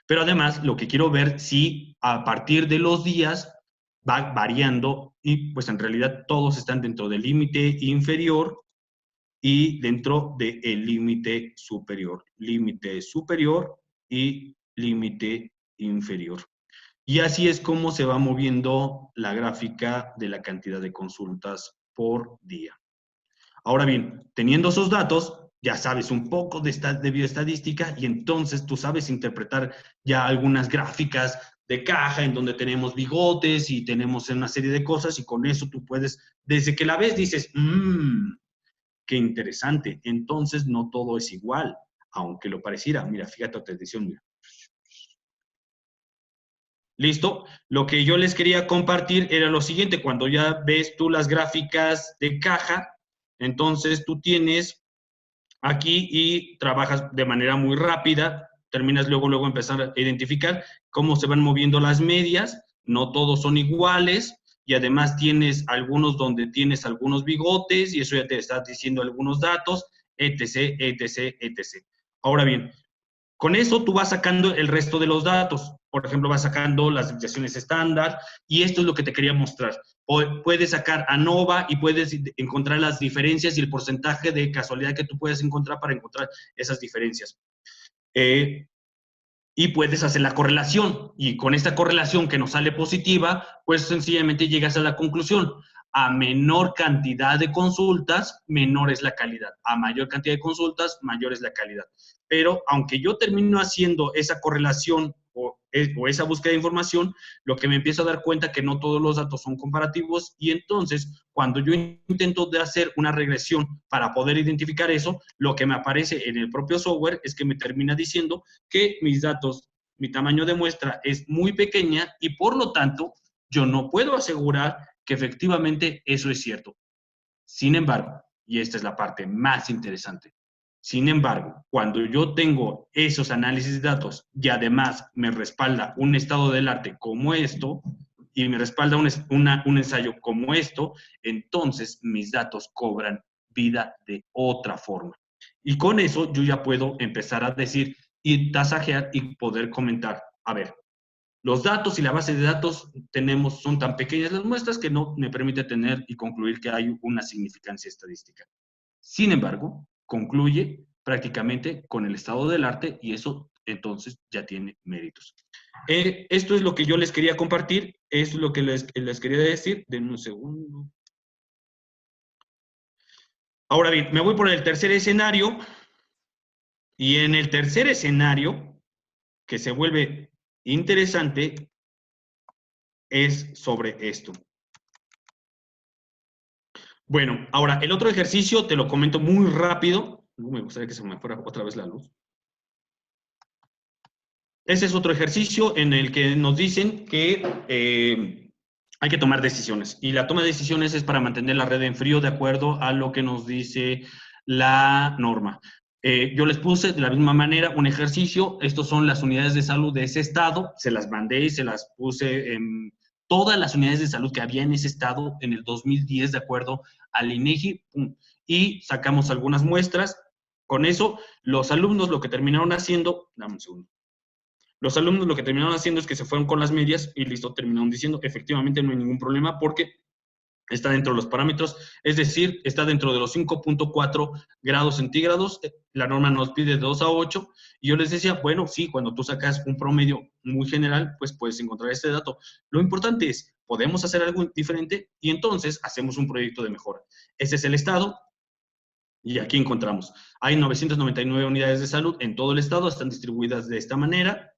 Speaker 3: Pero además, lo que quiero ver si a partir de los días va variando y pues en realidad todos están dentro del límite inferior y dentro del límite superior y límite inferior. Y así es como se va moviendo la gráfica de la cantidad de consultas por día. Ahora bien, teniendo esos datos, ya sabes un poco de bioestadística y entonces tú sabes interpretar ya algunas gráficas de caja en donde tenemos bigotes y tenemos una serie de cosas y con eso tú puedes, desde que la ves dices, qué interesante. Entonces no todo es igual, aunque lo pareciera. Mira, fíjate otra edición, mira. ¿Listo? Lo que yo les quería compartir era lo siguiente. Cuando ya ves tú las gráficas de caja, entonces tú tienes aquí y trabajas de manera muy rápida, terminas luego empezar a identificar cómo se van moviendo las medias, no todos son iguales, y además tienes algunos donde tienes algunos bigotes, y eso ya te está diciendo algunos datos, etc., etc., etc. Ahora bien, con eso tú vas sacando el resto de los datos. Por ejemplo, vas sacando las desviaciones estándar, y esto es lo que te quería mostrar. Puedes sacar ANOVA y puedes encontrar las diferencias y el porcentaje de casualidad que tú puedes encontrar para encontrar esas diferencias. Y puedes hacer la correlación, y con esta correlación que nos sale positiva, pues sencillamente llegas a la conclusión. A menor cantidad de consultas, menor es la calidad. A mayor cantidad de consultas, mayor es la calidad. Pero aunque yo termino haciendo esa correlación o esa búsqueda de información, lo que me empiezo a dar cuenta que no todos los datos son comparativos, y entonces cuando yo intento de hacer una regresión para poder identificar eso, lo que me aparece en el propio software es que me termina diciendo que mis datos, mi tamaño de muestra es muy pequeña y por lo tanto yo no puedo asegurar que efectivamente eso es cierto. Sin embargo, y esta es la parte más interesante, sin embargo, cuando yo tengo esos análisis de datos y además me respalda un estado del arte como esto, y me respalda un ensayo como esto, entonces mis datos cobran vida de otra forma. Y con eso yo ya puedo empezar a decir y tasajear y poder comentar, a ver, los datos y la base de datos son tan pequeñas las muestras que no me permite tener y concluir que hay una significancia estadística. Sin embargo, concluye prácticamente con el estado del arte y eso entonces ya tiene méritos. Esto es lo que yo les quería compartir, esto es lo que les quería decir. Denme un segundo. Ahora bien, me voy por el tercer escenario, y en el tercer escenario, que se vuelve interesante, es sobre esto. Bueno, ahora, el otro ejercicio te lo comento muy rápido. Me gustaría que se me fuera otra vez la luz. Ese es otro ejercicio en el que nos dicen que hay que tomar decisiones. Y la toma de decisiones es para mantener la red en frío de acuerdo a lo que nos dice la norma. Yo les puse de la misma manera un ejercicio. Estos son las unidades de salud de ese estado. Se las mandé y se las puse en todas las unidades de salud que había en ese estado en el 2010 de acuerdo al INEGI. Y sacamos algunas muestras. Con eso, los alumnos lo que terminaron haciendo, dame un segundo. Los alumnos lo que terminaron haciendo es que se fueron con las medias y listo, terminaron diciendo, efectivamente no hay ningún problema porque está dentro de los parámetros, es decir, está dentro de los 5.4 grados centígrados, la norma nos pide de 2 a 8, y yo les decía, bueno, sí, cuando tú sacas un promedio muy general, pues puedes encontrar este dato. Lo importante es, podemos hacer algo diferente y entonces hacemos un proyecto de mejora. Ese es el estado. Y aquí encontramos, hay 999 unidades de salud en todo el estado, están distribuidas de esta manera,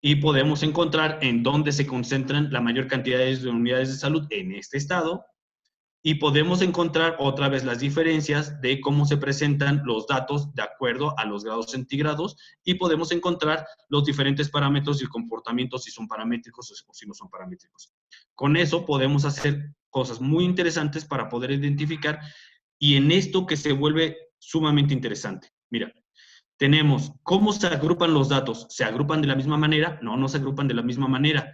Speaker 3: y podemos encontrar en dónde se concentran la mayor cantidad de unidades de salud en este estado, y podemos encontrar otra vez las diferencias de cómo se presentan los datos de acuerdo a los grados centígrados, y podemos encontrar los diferentes parámetros y el comportamiento, si son paramétricos o si no son paramétricos. Con eso podemos hacer cosas muy interesantes para poder identificar, y en esto que se vuelve sumamente interesante. Mira, tenemos cómo se agrupan los datos. ¿Se agrupan de la misma manera? No, no se agrupan de la misma manera.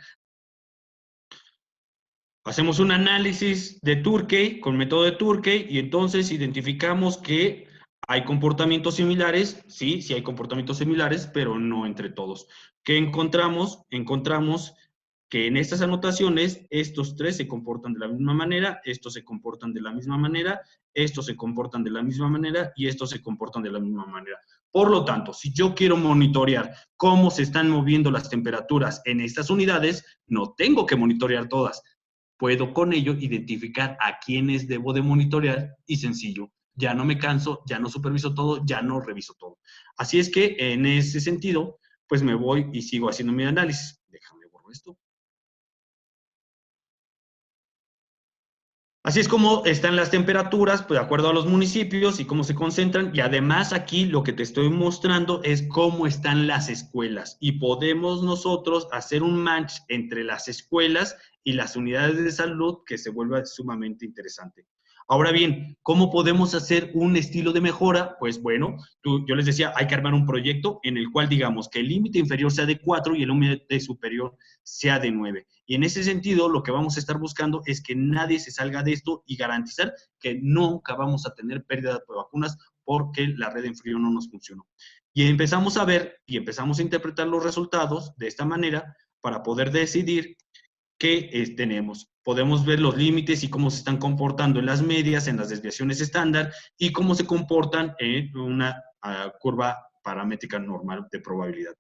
Speaker 3: Hacemos un análisis de Turkey, con método de Turkey, y entonces identificamos que hay comportamientos similares. Sí, sí hay comportamientos similares, pero no entre todos. ¿Qué encontramos? Encontramos que en estas anotaciones, estos tres se comportan de la misma manera, estos se comportan de la misma manera, estos se comportan de la misma manera, y estos se comportan de la misma manera. Por lo tanto, si yo quiero monitorear cómo se están moviendo las temperaturas en estas unidades, no tengo que monitorear todas. puedo con ello identificar a quiénes debo de monitorear y sencillo, ya no me canso, ya no superviso todo, ya no reviso todo. Así es que en ese sentido, pues me voy y sigo haciendo mi análisis. Déjame borrar esto. Así es como están las temperaturas, pues, de acuerdo a los municipios y cómo se concentran. Y además aquí lo que te estoy mostrando es cómo están las escuelas. Y podemos nosotros hacer un match entre las escuelas y las unidades de salud que se vuelva sumamente interesante. Ahora bien, ¿cómo podemos hacer un estilo de mejora? Pues bueno, yo les decía, hay que armar un proyecto en el cual digamos que el límite inferior sea de 4 y el límite superior sea de 9. Y en ese sentido, lo que vamos a estar buscando es que nadie se salga de esto y garantizar que nunca vamos a tener pérdida de vacunas porque la red en frío no nos funcionó. Y empezamos a ver y empezamos a interpretar los resultados de esta manera para poder decidir qué tenemos. Podemos ver los límites y cómo se están comportando en las medias, en las desviaciones estándar y cómo se comportan en una curva paramétrica normal de probabilidad.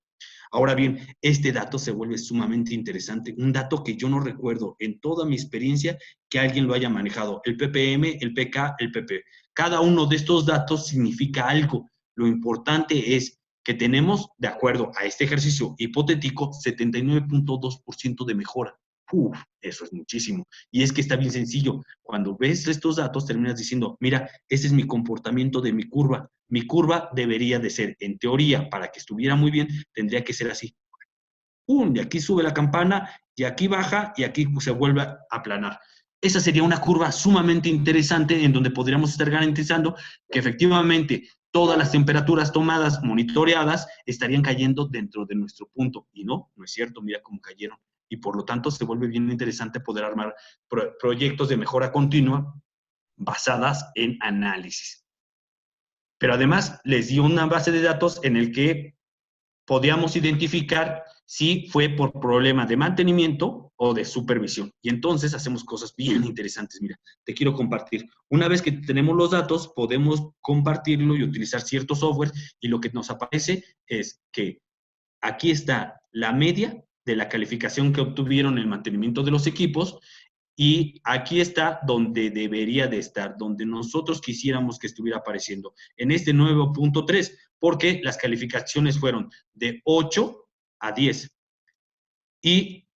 Speaker 3: Ahora bien, este dato se vuelve sumamente interesante, un dato que yo no recuerdo en toda mi experiencia que alguien lo haya manejado, el ppm, el pK, el pp. Cada uno de estos datos significa algo. Lo importante es que tenemos, de acuerdo a este ejercicio hipotético, 79.2% de mejora. Eso es muchísimo. Y es que está bien sencillo. Cuando ves estos datos, terminas diciendo, mira, ese es mi comportamiento de mi curva. Mi curva debería de ser, en teoría, para que estuviera muy bien, tendría que ser así. Y aquí sube la campana, y aquí baja, y aquí se vuelve a aplanar. Esa sería una curva sumamente interesante en donde podríamos estar garantizando que efectivamente todas las temperaturas tomadas, monitoreadas, estarían cayendo dentro de nuestro punto. Y no es cierto, mira cómo cayeron. Y por lo tanto se vuelve bien interesante poder armar proyectos de mejora continua basadas en análisis. Pero además les di una base de datos en el que podíamos identificar si fue por problema de mantenimiento o de supervisión. Y entonces hacemos cosas bien interesantes. Mira, te quiero compartir. Una vez que tenemos los datos, podemos compartirlo y utilizar ciertos software y lo que nos aparece es que aquí está la media de la calificación que obtuvieron en el mantenimiento de los equipos y aquí está donde debería de estar, donde nosotros quisiéramos que estuviera apareciendo, en este 9.3, porque las calificaciones fueron de 8 a 10. Y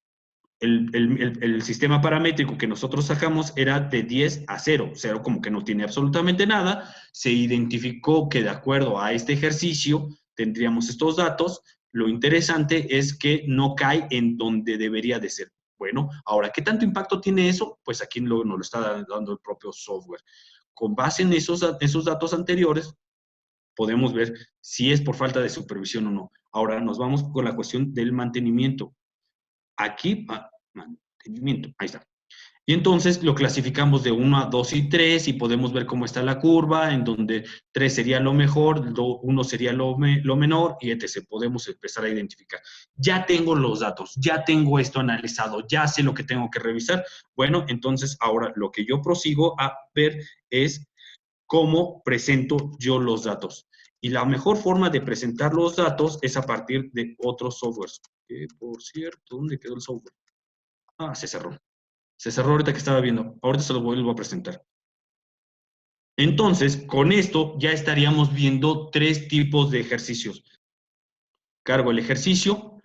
Speaker 3: el sistema paramétrico que nosotros sacamos era de 10 a 0. 0 como que no tiene absolutamente nada. Se identificó que de acuerdo a este ejercicio tendríamos estos datos. Lo interesante es que no cae en donde debería de ser. Bueno, ahora, ¿qué tanto impacto tiene eso? Pues aquí nos lo está dando el propio software. Con base en esos datos anteriores, podemos ver si es por falta de supervisión o no. Ahora nos vamos con la cuestión del mantenimiento. Aquí, mantenimiento, ahí está. Y entonces lo clasificamos de 1 a 2 y 3 y podemos ver cómo está la curva, en donde 3 sería lo mejor, 1 sería lo menor y etc. Podemos empezar a identificar. Ya tengo los datos, ya tengo esto analizado, ya sé lo que tengo que revisar. Bueno, entonces ahora lo que yo prosigo a ver es cómo presento yo los datos. Y la mejor forma de presentar los datos es a partir de otros softwares. Por cierto, ¿dónde quedó el software? Se cerró. Se cerró ahorita que estaba viendo. Ahorita se lo vuelvo a presentar. Entonces, con esto ya estaríamos viendo 3 tipos de ejercicios. Cargo el ejercicio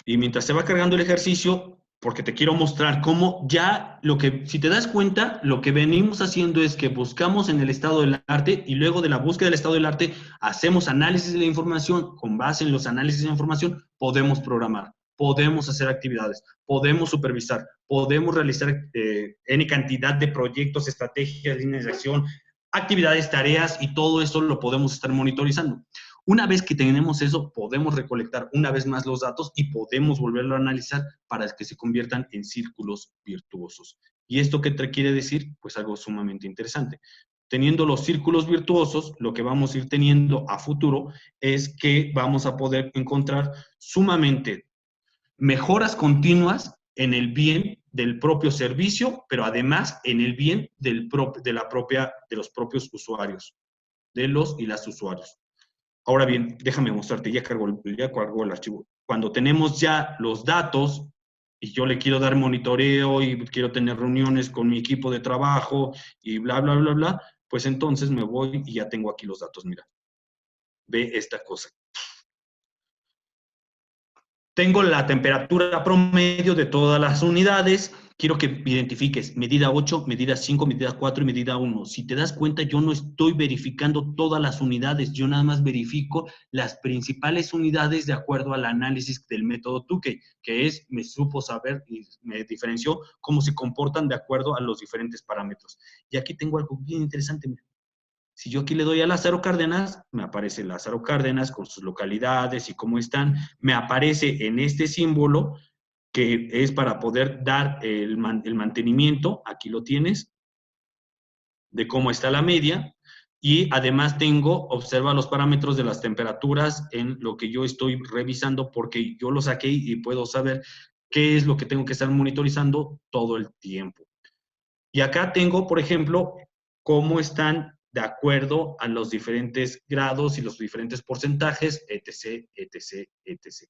Speaker 3: y mientras se va cargando el ejercicio, porque te quiero mostrar cómo ya si te das cuenta, lo que venimos haciendo es que buscamos en el estado del arte y luego de la búsqueda del estado del arte hacemos análisis de la información. Con base en los análisis de la información podemos programar, podemos hacer actividades, podemos supervisar, podemos realizar N cantidad de proyectos, estrategias, líneas de acción, actividades, tareas y todo eso lo podemos estar monitorizando. Una vez que tenemos eso, podemos recolectar una vez más los datos y podemos volverlo a analizar para que se conviertan en círculos virtuosos. ¿Y esto qué te quiere decir? Pues algo sumamente interesante. Teniendo los círculos virtuosos, lo que vamos a ir teniendo a futuro es que vamos a poder encontrar sumamente mejoras continuas en el bien del propio servicio, pero además en el bien de los propios usuarios, de los y las usuarios. Ahora bien, déjame mostrarte, ya cargó el archivo. Cuando tenemos ya los datos y yo le quiero dar monitoreo y quiero tener reuniones con mi equipo de trabajo y bla, bla, bla, bla, pues entonces me voy y ya tengo aquí los datos. Mira, ve esta cosa. Tengo la temperatura promedio de todas las unidades. Quiero que identifiques medida 8, medida 5, medida 4 y medida 1. Si te das cuenta, yo no estoy verificando todas las unidades, yo nada más verifico las principales unidades de acuerdo al análisis del método Tukey, que es, me supo saber y me diferenció cómo se comportan de acuerdo a los diferentes parámetros. Y aquí tengo algo bien interesante, mira. Si yo aquí le doy a Lázaro Cárdenas, me aparece Lázaro Cárdenas con sus localidades y cómo están. Me aparece en este símbolo que es para poder dar el mantenimiento, aquí lo tienes, de cómo está la media. Y además tengo, observa los parámetros de las temperaturas en lo que yo estoy revisando porque yo lo saqué y puedo saber qué es lo que tengo que estar monitorizando todo el tiempo. Y acá tengo, por ejemplo, cómo están de acuerdo a los diferentes grados y los diferentes porcentajes, etc., etc., etc.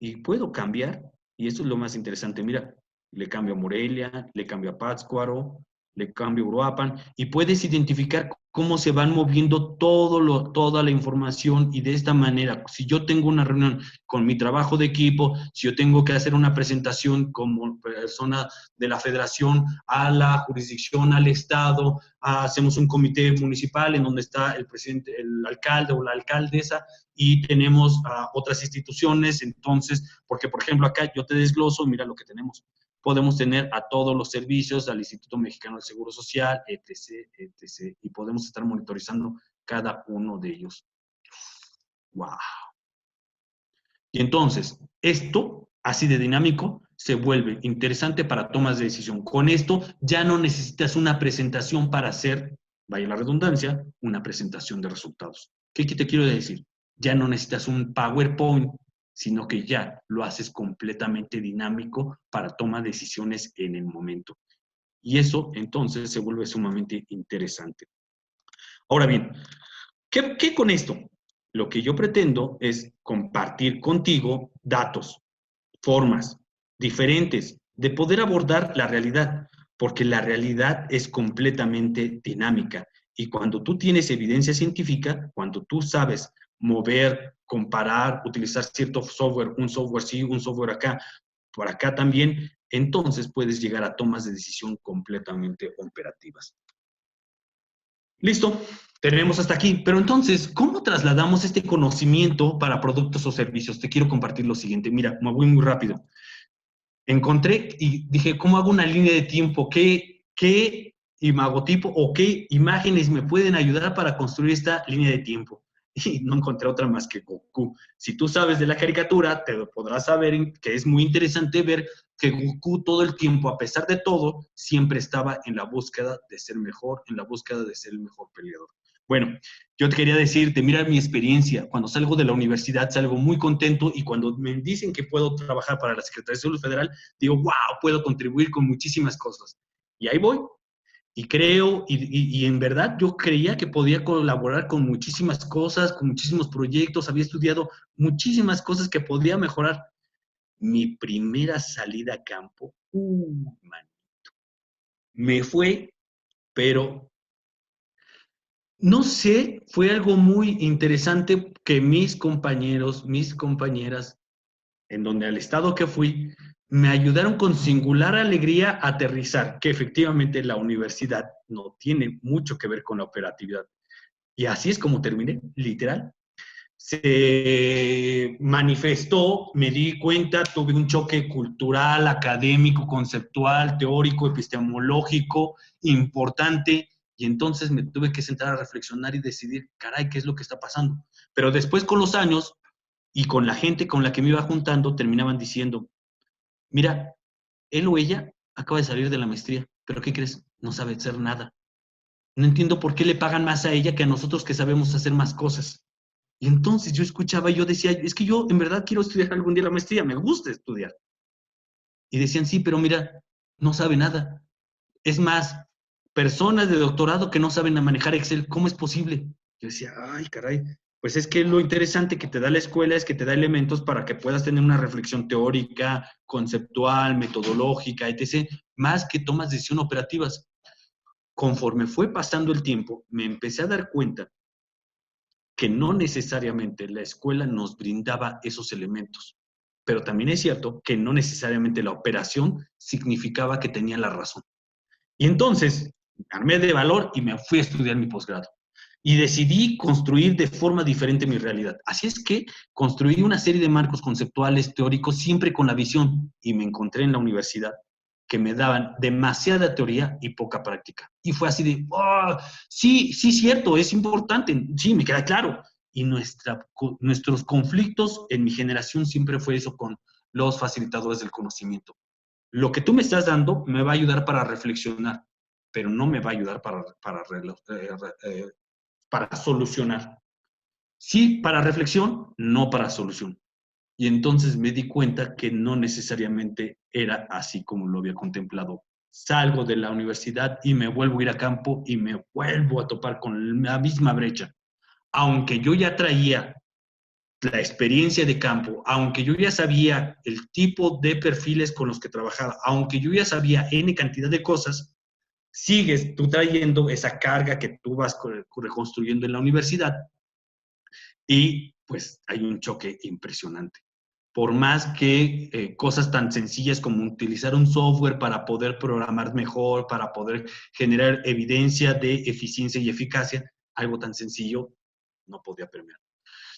Speaker 3: Y puedo cambiar, y esto es lo más interesante, mira, le cambio a Morelia, le cambio a Pátzcuaro, le cambio a Uruapan, y puedes identificar cómo se van moviendo toda la información, y de esta manera, si yo tengo una reunión con mi trabajo de equipo, si yo tengo que hacer una presentación como persona de la federación a la jurisdicción, al estado, hacemos un comité municipal en donde está el presidente, el alcalde o la alcaldesa, y tenemos otras instituciones, entonces, porque por ejemplo acá yo te desgloso, mira lo que tenemos. Podemos tener a todos los servicios, al Instituto Mexicano del Seguro Social, etc., etc., y podemos estar monitorizando cada uno de ellos. ¡Wow! Y entonces, esto, así de dinámico, se vuelve interesante para tomas de decisión. Con esto ya no necesitas una presentación para hacer, vaya la redundancia, una presentación de resultados. ¿Qué te quiero decir? Ya no necesitas un PowerPoint, sino que ya lo haces completamente dinámico para toma de decisiones en el momento. Y eso entonces se vuelve sumamente interesante. Ahora bien, ¿qué con esto? Lo que yo pretendo es compartir contigo datos, formas diferentes de poder abordar la realidad, porque la realidad es completamente dinámica. Y cuando tú tienes evidencia científica, cuando tú sabes mover, comparar, utilizar cierto software, un software sí, un software acá, por acá también, entonces puedes llegar a tomas de decisión completamente operativas. Listo, tenemos hasta aquí. Pero entonces, ¿cómo trasladamos este conocimiento para productos o servicios? Te quiero compartir lo siguiente. Mira, me voy muy rápido. Encontré y dije, ¿cómo hago una línea de tiempo? ¿Qué imagotipo o qué imágenes me pueden ayudar para construir esta línea de tiempo? Y no encontré otra más que Goku. Si tú sabes de la caricatura, te podrás saber que es muy interesante ver que Goku todo el tiempo, a pesar de todo, siempre estaba en la búsqueda de ser mejor, en la búsqueda de ser el mejor peleador. Bueno, yo te quería decirte, mira mi experiencia. Cuando salgo de la universidad salgo muy contento y cuando me dicen que puedo trabajar para la Secretaría de Salud Federal, digo, wow, puedo contribuir con muchísimas cosas. Y ahí voy. Y creo, y en verdad yo creía que podía colaborar con muchísimas cosas, con muchísimos proyectos, había estudiado muchísimas cosas que podía mejorar. Mi primera salida a campo, manito, me fue, pero no sé, fue algo muy interesante que mis compañeros, mis compañeras, en donde al estado que fui, me ayudaron con singular alegría a aterrizar, que efectivamente la universidad no tiene mucho que ver con la operatividad. Y así es como terminé, literal. Se manifestó, me di cuenta, tuve un choque cultural, académico, conceptual, teórico, epistemológico, importante, y entonces me tuve que sentar a reflexionar y decidir, caray, ¿qué es lo que está pasando? Pero después con los años y con la gente con la que me iba juntando, terminaban diciendo, mira, él o ella acaba de salir de la maestría, pero ¿qué crees? No sabe hacer nada. No entiendo por qué le pagan más a ella que a nosotros que sabemos hacer más cosas. Y entonces yo escuchaba y yo decía, es que yo en verdad quiero estudiar algún día la maestría, me gusta estudiar. Y decían, sí, pero mira, no sabe nada. Es más, personas de doctorado que no saben manejar Excel, ¿cómo es posible? Yo decía, ay, caray, Pues es que lo interesante que te da la escuela es que te da elementos para que puedas tener una reflexión teórica, conceptual, metodológica, etc., más que tomas de decisión operativas. Conforme fue pasando el tiempo, me empecé a dar cuenta que no necesariamente la escuela nos brindaba esos elementos. Pero también es cierto que no necesariamente la operación significaba que tenía la razón. Y entonces, armé de valor y me fui a estudiar mi posgrado. Y decidí construir de forma diferente mi realidad. Así es que construí una serie de marcos conceptuales, teóricos, siempre con la visión, y me encontré en la universidad que me daban demasiada teoría y poca práctica. Y fue así de, oh, sí, cierto, es importante, sí, me queda claro. Y nuestros conflictos en mi generación siempre fue eso con los facilitadores del conocimiento. Lo que tú me estás dando me va a ayudar para reflexionar, pero no me va a ayudar para solucionar. Sí, para reflexión, no para solución. Y entonces me di cuenta que no necesariamente era así como lo había contemplado. Salgo de la universidad y me vuelvo a ir a campo y me vuelvo a topar con la misma brecha. Aunque yo ya traía la experiencia de campo, aunque yo ya sabía el tipo de perfiles con los que trabajaba, aunque yo ya sabía N cantidad de cosas, sigues tú trayendo esa carga que tú vas reconstruyendo en la universidad y pues hay un choque impresionante. Por más que cosas tan sencillas como utilizar un software para poder programar mejor, para poder generar evidencia de eficiencia y eficacia, algo tan sencillo no podía permear.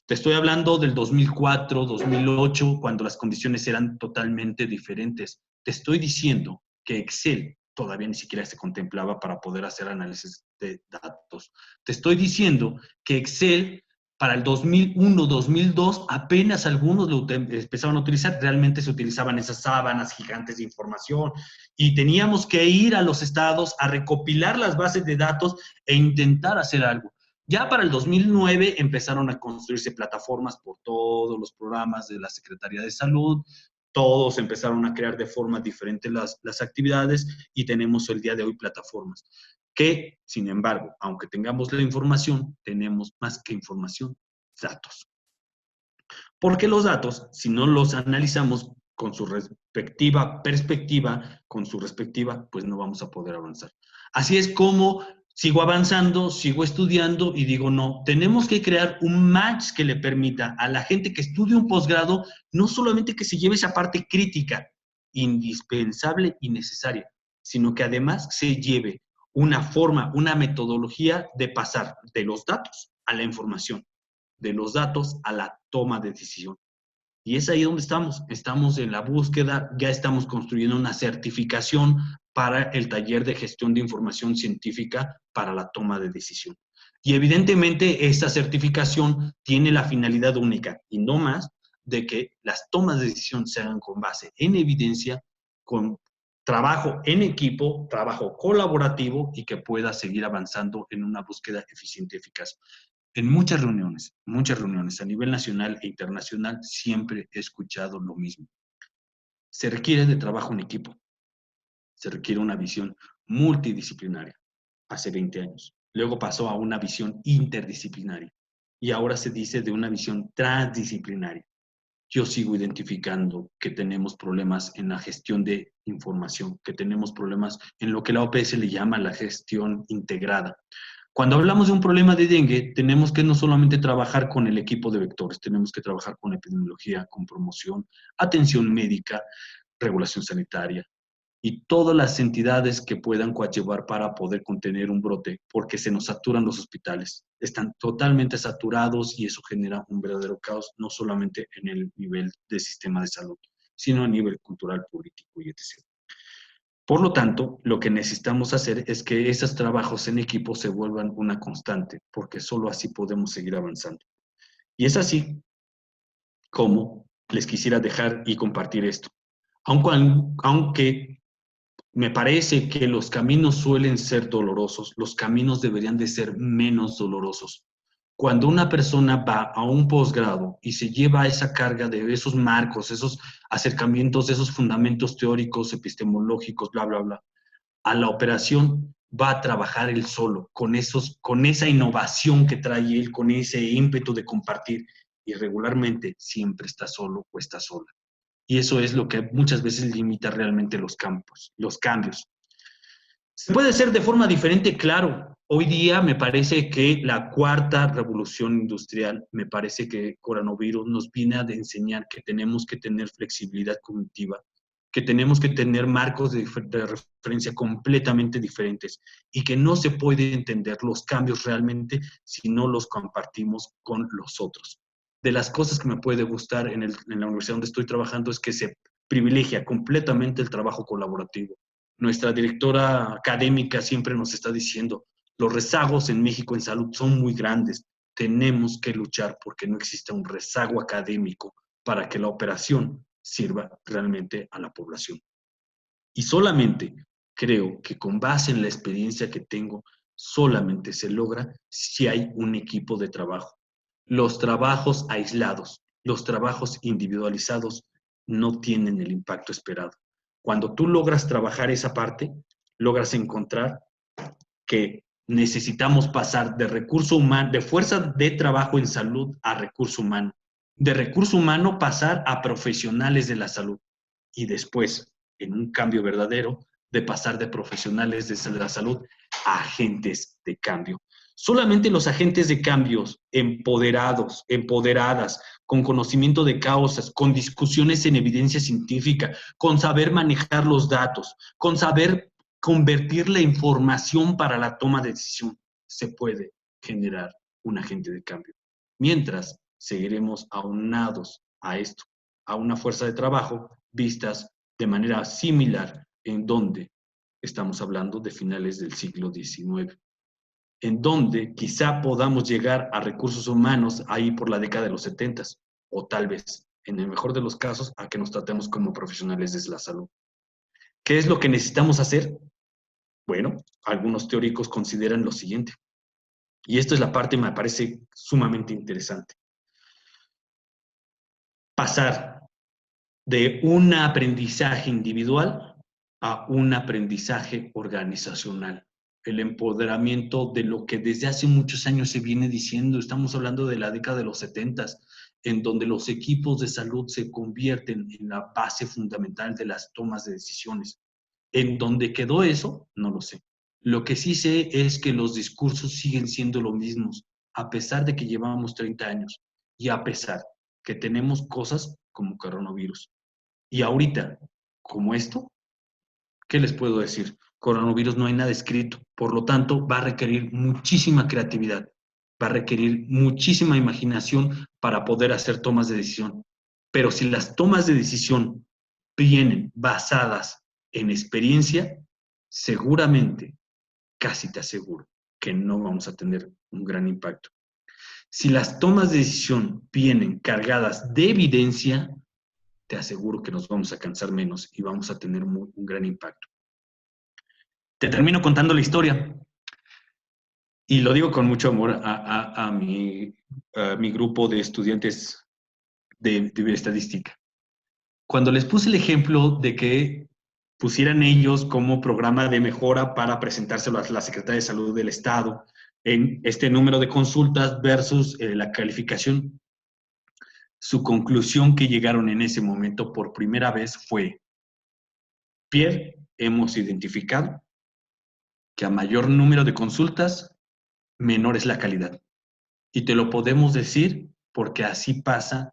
Speaker 3: Te estoy hablando del 2004, 2008, cuando las condiciones eran totalmente diferentes. Te estoy diciendo que Excel todavía ni siquiera se contemplaba para poder hacer análisis de datos. Te estoy diciendo que Excel para el 2001, 2002, apenas algunos lo empezaban a utilizar. Realmente se utilizaban esas sábanas gigantes de información y teníamos que ir a los estados a recopilar las bases de datos e intentar hacer algo. Ya para el 2009 empezaron a construirse plataformas por todos los programas de la Secretaría de Salud, todos empezaron a crear de forma diferente las actividades y tenemos el día de hoy plataformas que, sin embargo, aunque tengamos la información, tenemos más que información, datos. Porque los datos, si no los analizamos con su respectiva perspectiva, pues no vamos a poder avanzar. Así es como sigo avanzando, sigo estudiando y digo, no, tenemos que crear un match que le permita a la gente que estudie un posgrado, no solamente que se lleve esa parte crítica, indispensable y necesaria, sino que además se lleve una forma, una metodología de pasar de los datos a la información, de los datos a la toma de decisión. Y es ahí donde estamos en la búsqueda, ya estamos construyendo una certificación para el taller de gestión de información científica para la toma de decisión. Y evidentemente esta certificación tiene la finalidad única y no más de que las tomas de decisión se hagan con base en evidencia, con trabajo en equipo, trabajo colaborativo y que pueda seguir avanzando en una búsqueda eficiente y eficaz. En muchas reuniones a nivel nacional e internacional, siempre he escuchado lo mismo. Se requiere de trabajo en equipo. Se requiere una visión multidisciplinaria. Hace 20 años. Luego pasó a una visión interdisciplinaria. Y ahora se dice de una visión transdisciplinaria. Yo sigo identificando que tenemos problemas en la gestión de información, que tenemos problemas en lo que la OPS le llama la gestión integrada. Cuando hablamos de un problema de dengue, tenemos que no solamente trabajar con el equipo de vectores, tenemos que trabajar con epidemiología, con promoción, atención médica, regulación sanitaria y todas las entidades que puedan coadyuvar para poder contener un brote, porque se nos saturan los hospitales. Están totalmente saturados y eso genera un verdadero caos, no solamente en el nivel del sistema de salud, sino a nivel cultural, político y etc. Por lo tanto, lo que necesitamos hacer es que esos trabajos en equipo se vuelvan una constante, porque solo así podemos seguir avanzando. Y es así como les quisiera dejar y compartir esto. Aunque me parece que los caminos suelen ser dolorosos, los caminos deberían de ser menos dolorosos. Cuando una persona va a un posgrado y se lleva esa carga de esos marcos, esos acercamientos, esos fundamentos teóricos, epistemológicos, bla, bla, bla, a la operación, va a trabajar él solo, con esa innovación que trae él, con ese ímpetu de compartir, y regularmente siempre está solo o está sola. Y eso es lo que muchas veces limita realmente los cambios. ¿Se puede hacer de forma diferente? Claro. Hoy día me parece que la cuarta revolución industrial, me parece que coronavirus nos viene a enseñar que tenemos que tener flexibilidad cognitiva, que tenemos que tener marcos de referencia completamente diferentes y que no se puede entender los cambios realmente si no los compartimos con los otros. De las cosas que me puede gustar en la universidad donde estoy trabajando es que se privilegia completamente el trabajo colaborativo. Nuestra directora académica siempre nos está diciendo, los rezagos en México en salud son muy grandes. Tenemos que luchar porque no exista un rezago académico para que la operación sirva realmente a la población. Y solamente creo que con base en la experiencia que tengo, solamente se logra si hay un equipo de trabajo. Los trabajos aislados, los trabajos individualizados no tienen el impacto esperado. Cuando tú logras trabajar esa parte, logras encontrar que necesitamos pasar de recurso humano, de fuerza de trabajo en salud a recurso humano, de recurso humano pasar a profesionales de la salud y después, en un cambio verdadero, de pasar de profesionales de la salud a agentes de cambio. Solamente los agentes de cambios empoderados, empoderadas, con conocimiento de causas, con discusiones en evidencia científica, con saber manejar los datos, con saber convertir la información para la toma de decisión, se puede generar un agente de cambio. Mientras, seguiremos aunados a esto, a una fuerza de trabajo vistas de manera similar en donde estamos hablando de finales del siglo XIX, en donde quizá podamos llegar a recursos humanos ahí por la década de los 70, o tal vez, en el mejor de los casos, a que nos tratemos como profesionales de la salud. ¿Qué es lo que necesitamos hacer? Bueno, algunos teóricos consideran lo siguiente, y esto es la parte que me parece sumamente interesante. Pasar de un aprendizaje individual a un aprendizaje organizacional. El empoderamiento de lo que desde hace muchos años se viene diciendo, estamos hablando de la década de los 70, en donde los equipos de salud se convierten en la base fundamental de las tomas de decisiones. ¿En dónde quedó eso? No lo sé. Lo que sí sé es que los discursos siguen siendo los mismos, a pesar de que llevamos 30 años y a pesar que tenemos cosas como coronavirus. Y ahorita, como esto, ¿qué les puedo decir? Coronavirus no hay nada escrito, por lo tanto va a requerir muchísima creatividad, va a requerir muchísima imaginación para poder hacer tomas de decisión. Pero si las tomas de decisión vienen basadas en experiencia, seguramente, casi te aseguro, que no vamos a tener un gran impacto. Si las tomas de decisión vienen cargadas de evidencia, te aseguro que nos vamos a cansar menos y vamos a tener un gran impacto. Te termino contando la historia. Y lo digo con mucho amor a mi grupo de estudiantes de estadística. Cuando les puse el ejemplo de que pusieran ellos como programa de mejora para presentárselo a la Secretaría de Salud del Estado en este número de consultas versus la calificación, su conclusión que llegaron en ese momento por primera vez fue: Pierre, hemos identificado que a mayor número de consultas, menor es la calidad. Y te lo podemos decir porque así pasa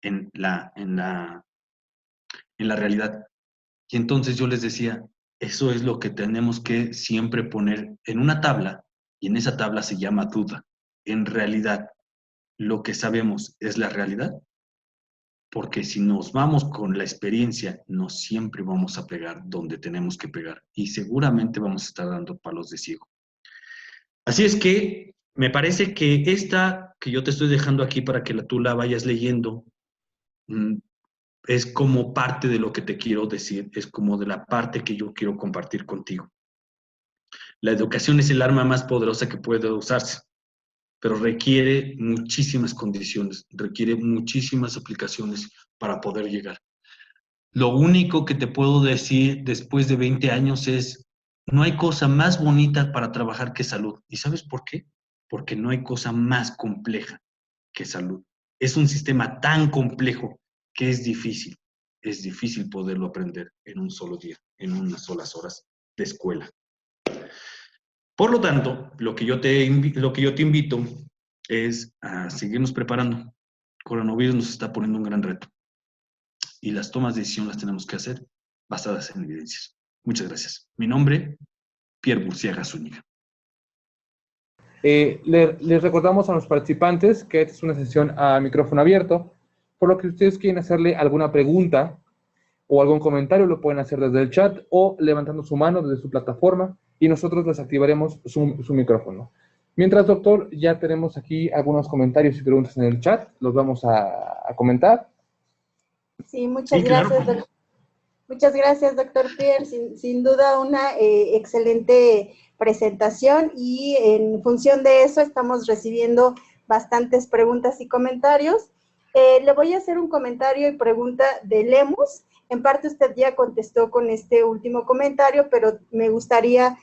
Speaker 3: en la realidad. Y entonces yo les decía, eso es lo que tenemos que siempre poner en una tabla, y en esa tabla se llama duda. En realidad, ¿lo que sabemos es la realidad? Porque si nos vamos con la experiencia, no siempre vamos a pegar donde tenemos que pegar, y seguramente vamos a estar dando palos de ciego. Así es que me parece que esta que yo te estoy dejando aquí para que tú la vayas leyendo, es como parte de lo que te quiero decir, es como de la parte que yo quiero compartir contigo. La educación es el arma más poderosa que puede usarse, pero requiere muchísimas condiciones, requiere muchísimas aplicaciones para poder llegar. Lo único que te puedo decir después de 20 años es, No hay cosa más bonita para trabajar que salud. ¿Y sabes por qué? Porque no hay cosa más compleja que salud. Es un sistema tan complejo que es difícil poderlo aprender en un solo día, en unas solas horas de escuela. Por lo tanto, lo que yo te invito es a seguirnos preparando. Coronavirus nos está poniendo un gran reto y las tomas de decisión las tenemos que hacer basadas en evidencias. Muchas gracias. Mi nombre, Pierre Burciaga Zúñiga.
Speaker 1: Les recordamos a los participantes que esta es una sesión a micrófono abierto, por lo que si ustedes quieren hacerle alguna pregunta o algún comentario, lo pueden hacer desde el chat o levantando su mano desde su plataforma y nosotros les activaremos su micrófono. Mientras, doctor, ya tenemos aquí algunos comentarios y preguntas en el chat, los vamos a comentar.
Speaker 2: Sí, muchas gracias,
Speaker 3: claro.
Speaker 2: Muchas gracias, doctor Pierre. Sin duda una excelente presentación y en función de eso estamos recibiendo bastantes preguntas y comentarios. Le voy a hacer un comentario y pregunta de Lemus. En parte usted ya contestó con este último comentario, pero me gustaría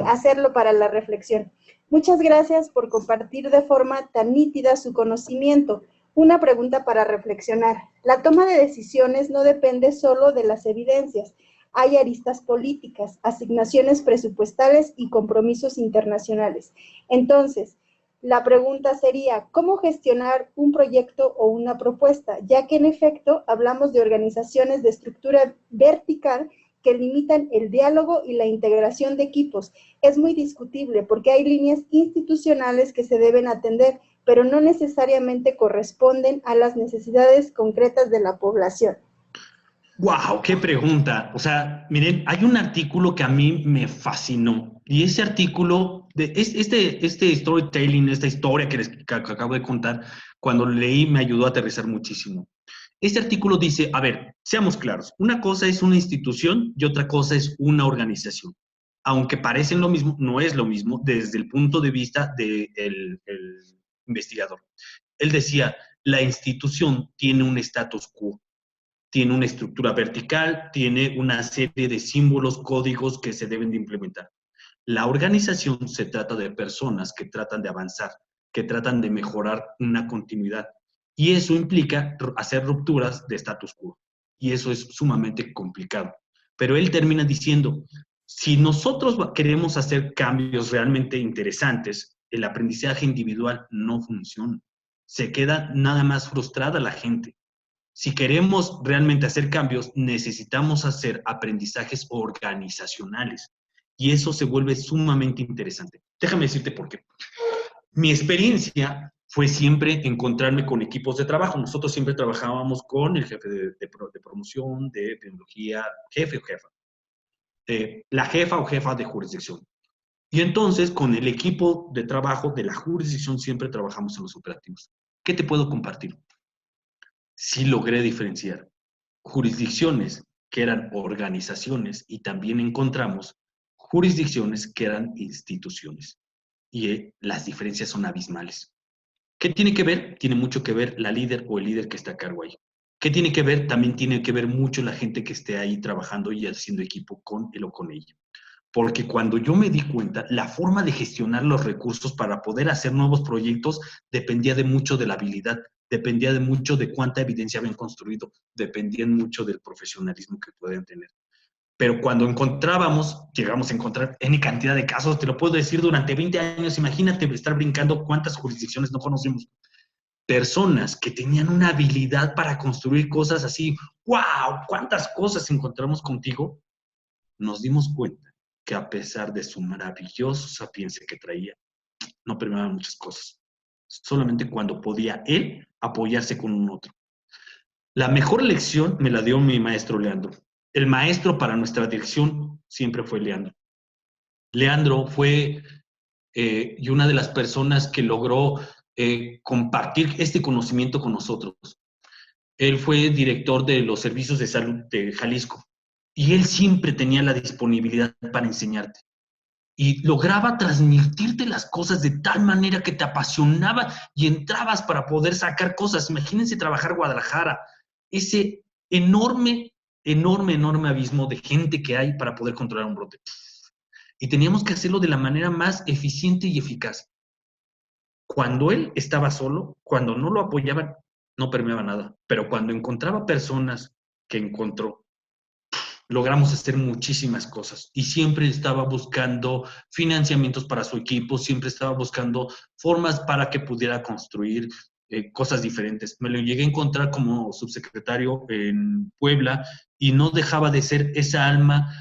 Speaker 2: hacerlo para la reflexión. Muchas gracias por compartir de forma tan nítida su conocimiento. Una pregunta para reflexionar. La toma de decisiones no depende solo de las evidencias. Hay aristas políticas, asignaciones presupuestales y compromisos internacionales. Entonces, la pregunta sería, ¿cómo gestionar un proyecto o una propuesta? Ya que en efecto hablamos de organizaciones de estructura vertical que limitan el diálogo y la integración de equipos. Es muy discutible porque hay líneas institucionales que se deben atender, pero no necesariamente corresponden a las necesidades concretas de la población.
Speaker 3: ¡Wow! ¡Qué pregunta! O sea, miren, hay un artículo que a mí me fascinó. Y ese artículo, este storytelling, esta historia que acabo de contar, cuando lo leí me ayudó a aterrizar muchísimo. Este artículo dice, a ver, seamos claros, una cosa es una institución y otra cosa es una organización. Aunque parecen lo mismo, no es lo mismo desde el punto de vista del investigador. Él decía, la institución tiene un status quo, tiene una estructura vertical, tiene una serie de símbolos, códigos que se deben de implementar. La organización se trata de personas que tratan de avanzar, que tratan de mejorar una continuidad. Y eso implica hacer rupturas de status quo. Y eso es sumamente complicado. Pero él termina diciendo, si nosotros queremos hacer cambios realmente interesantes, el aprendizaje individual no funciona. Se queda nada más frustrada la gente. Si queremos realmente hacer cambios, necesitamos hacer aprendizajes organizacionales. Y eso se vuelve sumamente interesante. Déjame decirte por qué. Mi experiencia fue siempre encontrarme con equipos de trabajo. Nosotros siempre trabajábamos con el jefe de promoción, de epidemiología, jefe o jefa. La jefa o jefa de jurisdicción. Y entonces, con el equipo de trabajo de la jurisdicción, siempre trabajamos en los operativos. ¿Qué te puedo compartir? Sí logré diferenciar jurisdicciones que eran organizaciones y también encontramos jurisdicciones que eran instituciones. Y las diferencias son abismales. ¿Qué tiene que ver? Tiene mucho que ver la líder o el líder que está a cargo ahí. ¿Qué tiene que ver? También tiene que ver mucho la gente que esté ahí trabajando y haciendo equipo con él o con ella. Porque cuando yo me di cuenta, la forma de gestionar los recursos para poder hacer nuevos proyectos dependía de mucho de la habilidad, dependía de mucho de cuánta evidencia habían construido, dependía mucho del profesionalismo que pueden tener. Pero cuando llegamos a encontrar N cantidad de casos, te lo puedo decir, durante 20 años, imagínate estar brincando cuántas jurisdicciones no conocemos. Personas que tenían una habilidad para construir cosas así, ¡wow! ¿Cuántas cosas encontramos contigo? Nos dimos cuenta que a pesar de su maravilloso sapiencia que traía, no permeaban muchas cosas. Solamente cuando podía él apoyarse con un otro. La mejor lección me la dio mi maestro Leandro. El maestro para nuestra dirección siempre fue Leandro. Leandro fue y una de las personas que logró compartir este conocimiento con nosotros. Él fue director de los servicios de salud de Jalisco y él siempre tenía la disponibilidad para enseñarte. Y lograba transmitirte las cosas de tal manera que te apasionaba y entrabas para poder sacar cosas. Imagínense trabajar Guadalajara, ese enorme abismo de gente que hay para poder controlar un brote. y teníamos que hacerlo de la manera más eficiente y eficaz. Cuando él estaba solo, cuando no lo apoyaban, no permeaba nada. Pero cuando encontraba personas que encontró, logramos hacer muchísimas cosas. Y siempre estaba buscando financiamientos para su equipo, siempre estaba buscando formas para que pudiera construir cosas diferentes. Me lo llegué a encontrar como subsecretario en Puebla y no dejaba de ser esa alma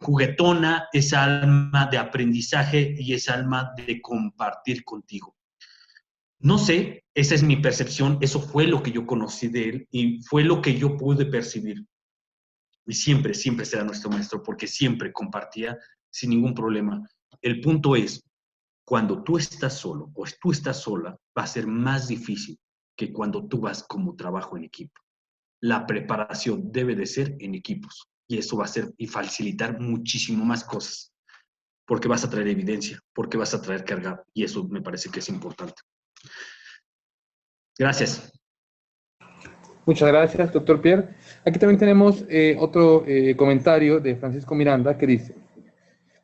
Speaker 3: juguetona, esa alma de aprendizaje y esa alma de compartir contigo. No sé, esa es mi percepción, eso fue lo que yo conocí de él y fue lo que yo pude percibir. Y siempre, siempre será nuestro maestro porque siempre compartía sin ningún problema. El punto es, cuando tú estás solo o tú estás sola, va a ser más difícil que cuando tú vas como trabajo en equipo. La preparación debe de ser en equipos y eso va a ser y facilitar muchísimo más cosas porque vas a traer evidencia, porque vas a traer carga y eso me parece que es importante. Gracias.
Speaker 1: Muchas gracias, doctor Pierre. Aquí también tenemos otro comentario de Francisco Miranda que dice,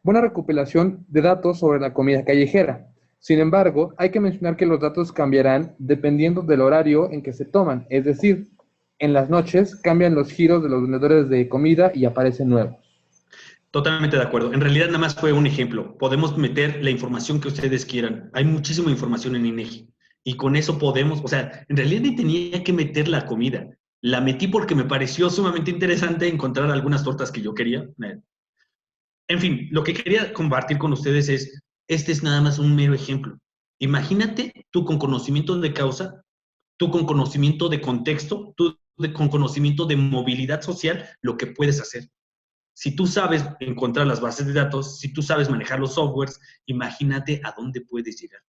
Speaker 1: buena recopilación de datos sobre la comida callejera. Sin embargo, hay que mencionar que los datos cambiarán dependiendo del horario en que se toman. Es decir, en las noches cambian los giros de los vendedores de comida y aparecen nuevos.
Speaker 3: Totalmente de acuerdo. En realidad nada más fue un ejemplo. Podemos meter la información que ustedes quieran. Hay muchísima información en INEGI. Y con eso podemos, o sea, en realidad ni tenía que meter la comida. La metí porque me pareció sumamente interesante encontrar algunas tortas que yo quería. En fin, lo que quería compartir con ustedes es, este es nada más un mero ejemplo. Imagínate tú con conocimiento de causa, tú con conocimiento de contexto, con conocimiento de movilidad social, lo que puedes hacer. Si tú sabes encontrar las bases de datos, si tú sabes manejar los softwares, imagínate a dónde puedes llegar.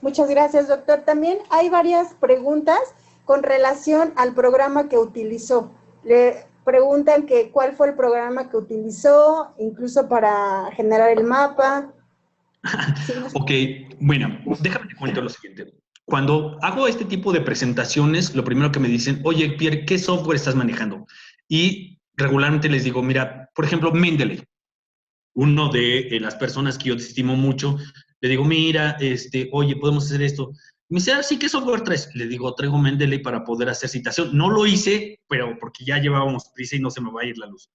Speaker 2: Muchas gracias, doctor. También hay varias preguntas con relación al programa que utilizó. Le preguntan que cuál fue el programa que utilizó, incluso para generar el mapa.
Speaker 3: Ok, bueno, déjame te cuento lo siguiente. Cuando hago este tipo de presentaciones, lo primero que me dicen, oye, Pierre, ¿qué software estás manejando? Y regularmente les digo, mira, por ejemplo, Mendeley, uno de las personas que yo te estimo mucho, le digo, mira, oye, podemos hacer esto. Me dice, sí, ¿qué software traes? Le digo, traigo Mendeley para poder hacer citación. No lo hice, pero porque ya llevábamos prisa y no se me va a ir la luz.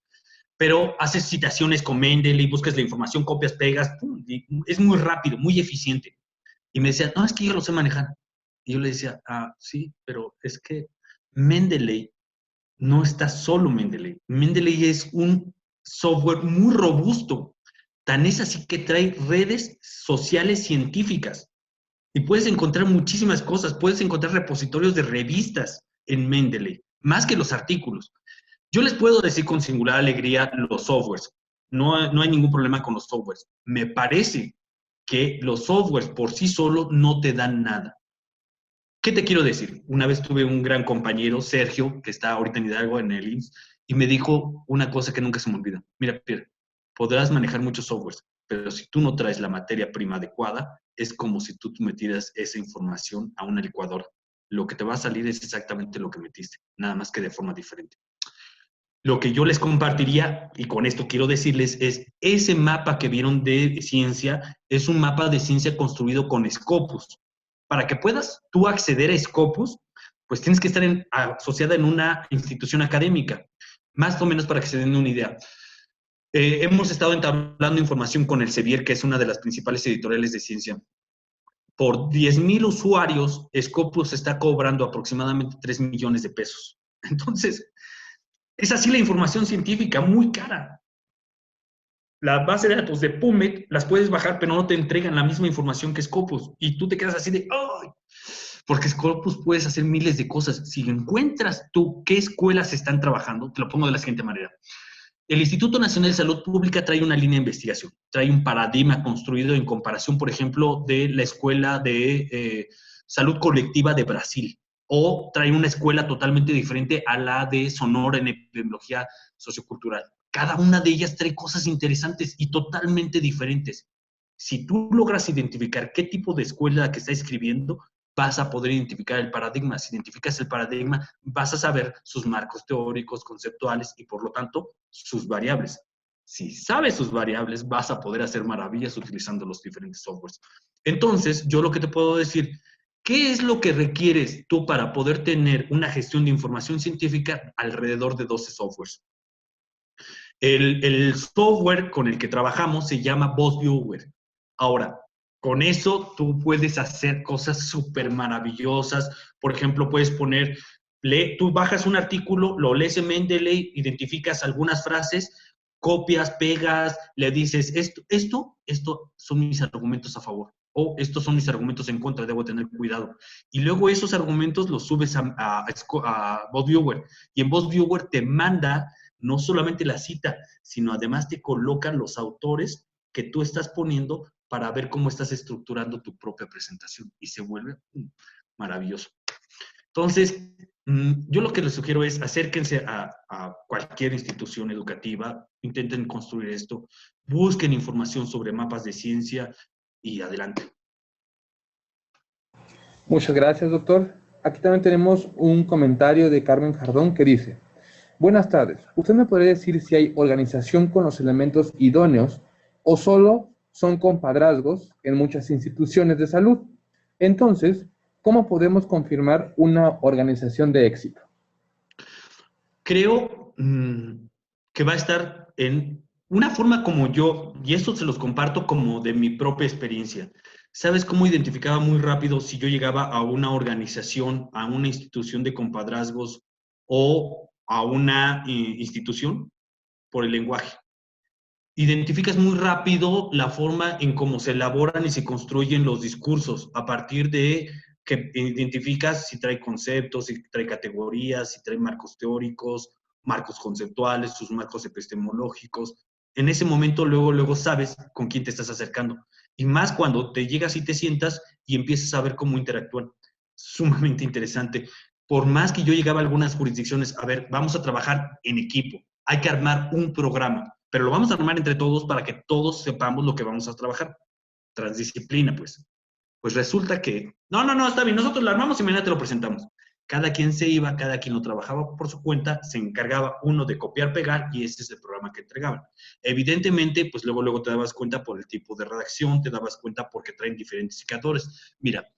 Speaker 3: Pero haces citaciones con Mendeley, buscas la información, copias, pegas, ¡pum! Y es muy rápido, muy eficiente. Y me decía, no, es que yo lo sé manejar. Y yo le decía, sí, pero es que Mendeley no está solo Mendeley. Mendeley es un software muy robusto. Tan es así que trae redes sociales científicas. Y puedes encontrar muchísimas cosas. Puedes encontrar repositorios de revistas en Mendeley, más que los artículos. Yo les puedo decir con singular alegría los softwares. No hay ningún problema con los softwares. Me parece que los softwares por sí solos no te dan nada. ¿Qué te quiero decir? Una vez tuve un gran compañero, Sergio, que está ahorita en Hidalgo, en el IMSS, y me dijo una cosa que nunca se me olvida. Mira, Pierre, podrás manejar muchos softwares, pero si tú no traes la materia prima adecuada, es como si tú metieras esa información a una licuadora. Lo que te va a salir es exactamente lo que metiste, nada más que de forma diferente. Lo que yo les compartiría, y con esto quiero decirles, es ese mapa que vieron de ciencia, es un mapa de ciencia construido con Scopus. Para que puedas tú acceder a Scopus, pues tienes que estar asociada en una institución académica, más o menos para que se den una idea. Hemos estado entablando información con el CEBIER, que es una de las principales editoriales de ciencia. Por 10,000 usuarios, Scopus está cobrando aproximadamente 3 millones de pesos. Entonces, es así la información científica, muy cara. La base de datos de PubMed las puedes bajar, pero no te entregan la misma información que Scopus. Y tú te quedas así de, ¡ay! Porque Scopus puedes hacer miles de cosas. Si encuentras tú qué escuelas están trabajando, te lo pongo de la siguiente manera. El Instituto Nacional de Salud Pública trae una línea de investigación, trae un paradigma construido en comparación, por ejemplo, de la Escuela de Salud Colectiva de Brasil, o trae una escuela totalmente diferente a la de Sonora en epidemiología sociocultural. Cada una de ellas trae cosas interesantes y totalmente diferentes. Si tú logras identificar qué tipo de escuela que está escribiendo, vas a poder identificar el paradigma. Si identificas el paradigma, vas a saber sus marcos teóricos, conceptuales y, por lo tanto, sus variables. Si sabes sus variables, vas a poder hacer maravillas utilizando los diferentes softwares. Entonces, yo lo que te puedo decir, ¿qué es lo que requieres tú para poder tener una gestión de información científica alrededor de 12 softwares? El software con el que trabajamos se llama BossViewer. Ahora, con eso tú puedes hacer cosas súper maravillosas. Por ejemplo, puedes poner, tú bajas un artículo, lo lees en Mendeley, identificas algunas frases, copias, pegas, le dices, esto son mis argumentos a favor, o estos son mis argumentos en contra, debo tener cuidado. Y luego esos argumentos los subes a BossViewer, y en BossViewer te manda no solamente la cita, sino además te colocan los autores que tú estás poniendo para ver cómo estás estructurando tu propia presentación, y se vuelve maravilloso. Entonces, yo lo que les sugiero es acérquense a cualquier institución educativa, intenten construir esto, busquen información sobre mapas de ciencia y adelante.
Speaker 1: Muchas gracias, doctor. Aquí también tenemos un comentario de Carmen Jardón que dice: buenas tardes. ¿Usted me podría decir si hay organización con los elementos idóneos o solo son compadrazgos en muchas instituciones de salud? Entonces, ¿cómo podemos confirmar una organización de éxito?
Speaker 3: Creo que va a estar en una forma como yo, y esto se los comparto como de mi propia experiencia. ¿Sabes cómo identificaba muy rápido si yo llegaba a una organización, a una institución de compadrazgos o a una institución? Por el lenguaje. Identificas muy rápido la forma en cómo se elaboran y se construyen los discursos, a partir de que identificas si trae conceptos, si trae categorías, si trae marcos teóricos, marcos conceptuales, sus marcos epistemológicos. En ese momento, luego sabes con quién te estás acercando. Y más cuando te llegas y te sientas y empiezas a ver cómo interactúan. Sumamente interesante. Por más que yo llegaba a algunas jurisdicciones, a ver, vamos a trabajar en equipo. Hay que armar un programa, pero lo vamos a armar entre todos para que todos sepamos lo que vamos a trabajar. Transdisciplina, pues. Pues resulta que, no, está bien, nosotros lo armamos y mañana te lo presentamos. Cada quien se iba, cada quien lo trabajaba por su cuenta, se encargaba uno de copiar, pegar, y ese es el programa que entregaban. Evidentemente, pues luego te dabas cuenta por el tipo de redacción, te dabas cuenta porque traen diferentes indicadores. Mira,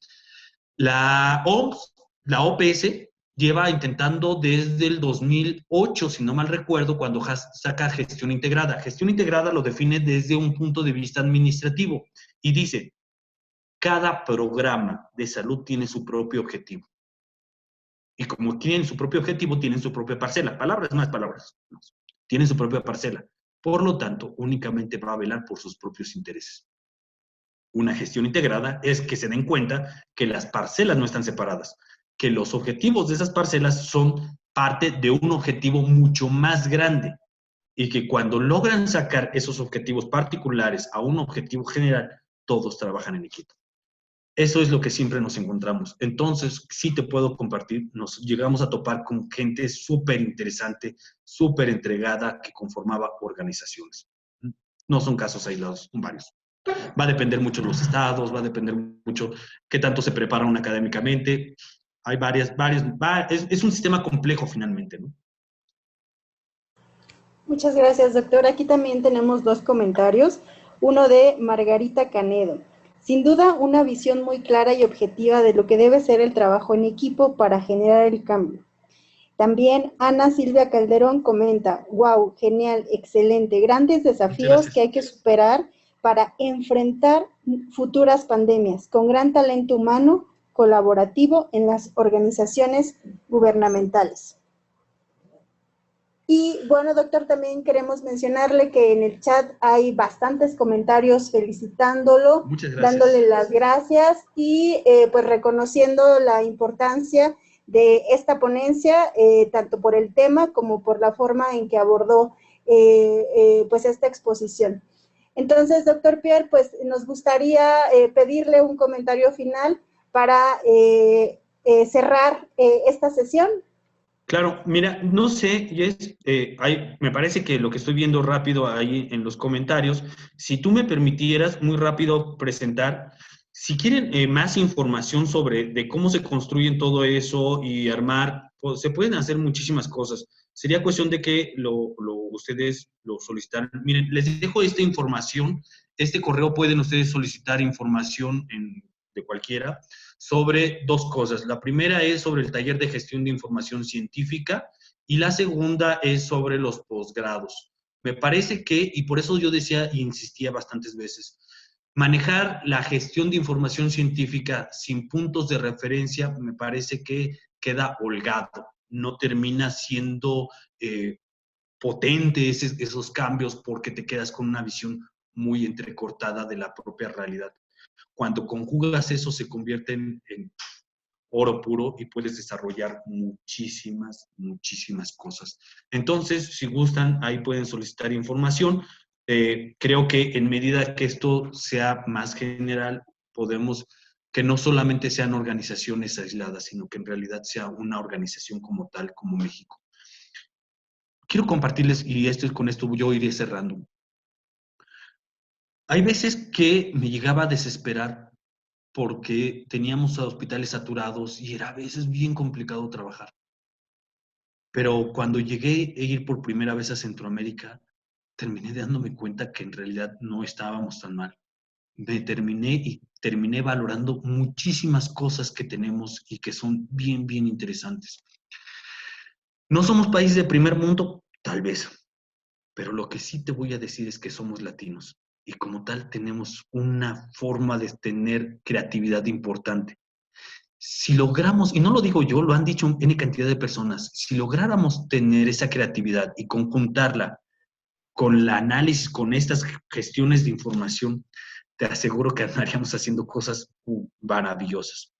Speaker 3: la OPS lleva intentando desde el 2008, si no mal recuerdo, cuando saca gestión integrada. Gestión integrada lo define desde un punto de vista administrativo y dice, cada programa de salud tiene su propio objetivo. Y como tienen su propio objetivo, tienen su propia parcela. Palabras más palabras. Tienen su propia parcela. Por lo tanto, únicamente va a velar por sus propios intereses. Una gestión integrada es que se den cuenta que las parcelas no están separadas, que los objetivos de esas parcelas son parte de un objetivo mucho más grande y que cuando logran sacar esos objetivos particulares a un objetivo general, todos trabajan en equipo. Eso es lo que siempre nos encontramos. Entonces, sí te puedo compartir, nos llegamos a topar con gente súper interesante, súper entregada, que conformaba organizaciones. No son casos aislados, son varios. Va a depender mucho de los estados, va a depender mucho qué tanto se preparan académicamente. Hay es un sistema complejo finalmente, ¿no?
Speaker 2: Muchas gracias, doctor. Aquí también tenemos dos comentarios. Uno de Margarita Canedo. Sin duda, una visión muy clara y objetiva de lo que debe ser el trabajo en equipo para generar el cambio. También Ana Silvia Calderón comenta, wow, genial, excelente, grandes desafíos que hay que superar para enfrentar futuras pandemias, con gran talento humano colaborativo en las organizaciones gubernamentales. Y bueno, doctor, también queremos mencionarle que en el chat hay bastantes comentarios felicitándolo, dándole las gracias y pues reconociendo la importancia de esta ponencia, tanto por el tema como por la forma en que abordó pues esta exposición. Entonces, doctor Pierre, pues nos gustaría pedirle un comentario final para cerrar esta sesión.
Speaker 3: Claro, mira, no sé, me parece que lo que estoy viendo rápido ahí en los comentarios, si tú me permitieras muy rápido presentar, si quieren más información sobre de cómo se construyen todo eso y armar, pues, se pueden hacer muchísimas cosas. Sería cuestión de que ustedes lo solicitaran. Miren, les dejo esta información. Este correo pueden ustedes solicitar información de cualquiera sobre dos cosas. La primera es sobre el taller de gestión de información científica y la segunda es sobre los posgrados. Me parece que, y por eso yo decía e insistía bastantes veces, manejar la gestión de información científica sin puntos de referencia me parece que queda holgado, no termina siendo potente esos cambios porque te quedas con una visión muy entrecortada de la propia realidad. Cuando conjugas eso se convierte en oro puro y puedes desarrollar muchísimas cosas. Entonces, si gustan, ahí pueden solicitar información. Creo que en medida que esto sea más general, podemos que no solamente sean organizaciones aisladas, sino que en realidad sea una organización como tal, como México. Quiero compartirles, y con esto yo iré cerrando. Hay veces que me llegaba a desesperar porque teníamos a hospitales saturados y era a veces bien complicado trabajar. Pero cuando llegué a ir por primera vez a Centroamérica, terminé dándome cuenta que en realidad no estábamos tan mal. Terminé valorando muchísimas cosas que tenemos y que son bien interesantes. ¿No somos país de primer mundo? Tal vez. Pero lo que sí te voy a decir es que somos latinos y como tal tenemos una forma de tener creatividad importante. Si logramos, y no lo digo yo, lo han dicho N cantidad de personas, si lográramos tener esa creatividad y conjuntarla con el análisis, con estas gestiones de información, te aseguro que andaríamos haciendo cosas maravillosas.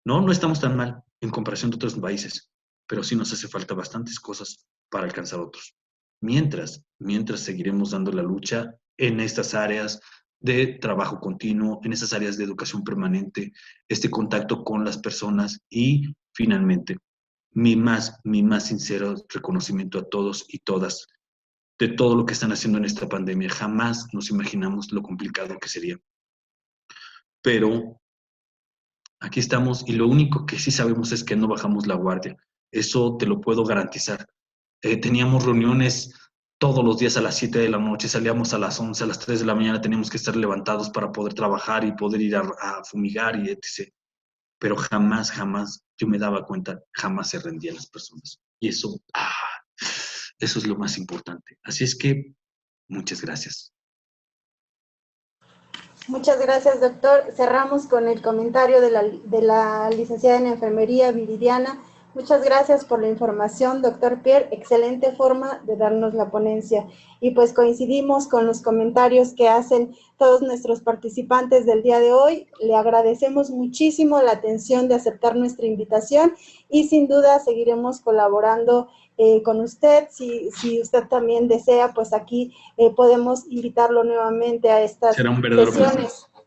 Speaker 3: No estamos tan mal en comparación de otros países, pero sí nos hace falta bastantes cosas para alcanzar otros. Mientras seguiremos dando la lucha en estas áreas de trabajo continuo, en esas áreas de educación permanente, este contacto con las personas y finalmente mi más sincero reconocimiento a todos y todas de todo lo que están haciendo en esta pandemia. Jamás nos imaginamos lo complicado que sería. Pero aquí estamos y lo único que sí sabemos es que no bajamos la guardia. Eso te lo puedo garantizar. Teníamos reuniones todos los días a las 7 de la noche, salíamos a las 11, a las 3 de la mañana, teníamos que estar levantados para poder trabajar y poder ir a fumigar y etc. Pero jamás yo me daba cuenta, jamás se rendían las personas. Y eso es lo más importante. Así es que, muchas gracias.
Speaker 2: Muchas gracias, doctor. Cerramos con el comentario de la licenciada en enfermería, Viridiana. Muchas gracias por la información, doctor Pierre. Excelente forma de darnos la ponencia. Y pues coincidimos con los comentarios que hacen todos nuestros participantes del día de hoy. Le agradecemos muchísimo la atención de aceptar nuestra invitación y sin duda seguiremos colaborando con usted. Si usted también desea, pues aquí podemos invitarlo nuevamente a estas
Speaker 3: Será un verdadero
Speaker 2: sesiones.
Speaker 3: placer.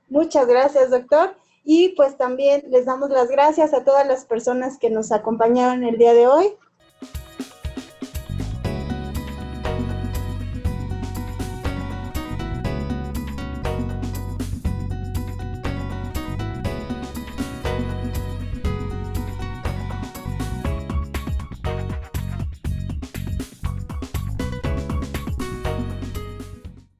Speaker 2: Muchas gracias, doctor. Y pues también les damos las gracias a todas las personas que nos acompañaron el día de hoy.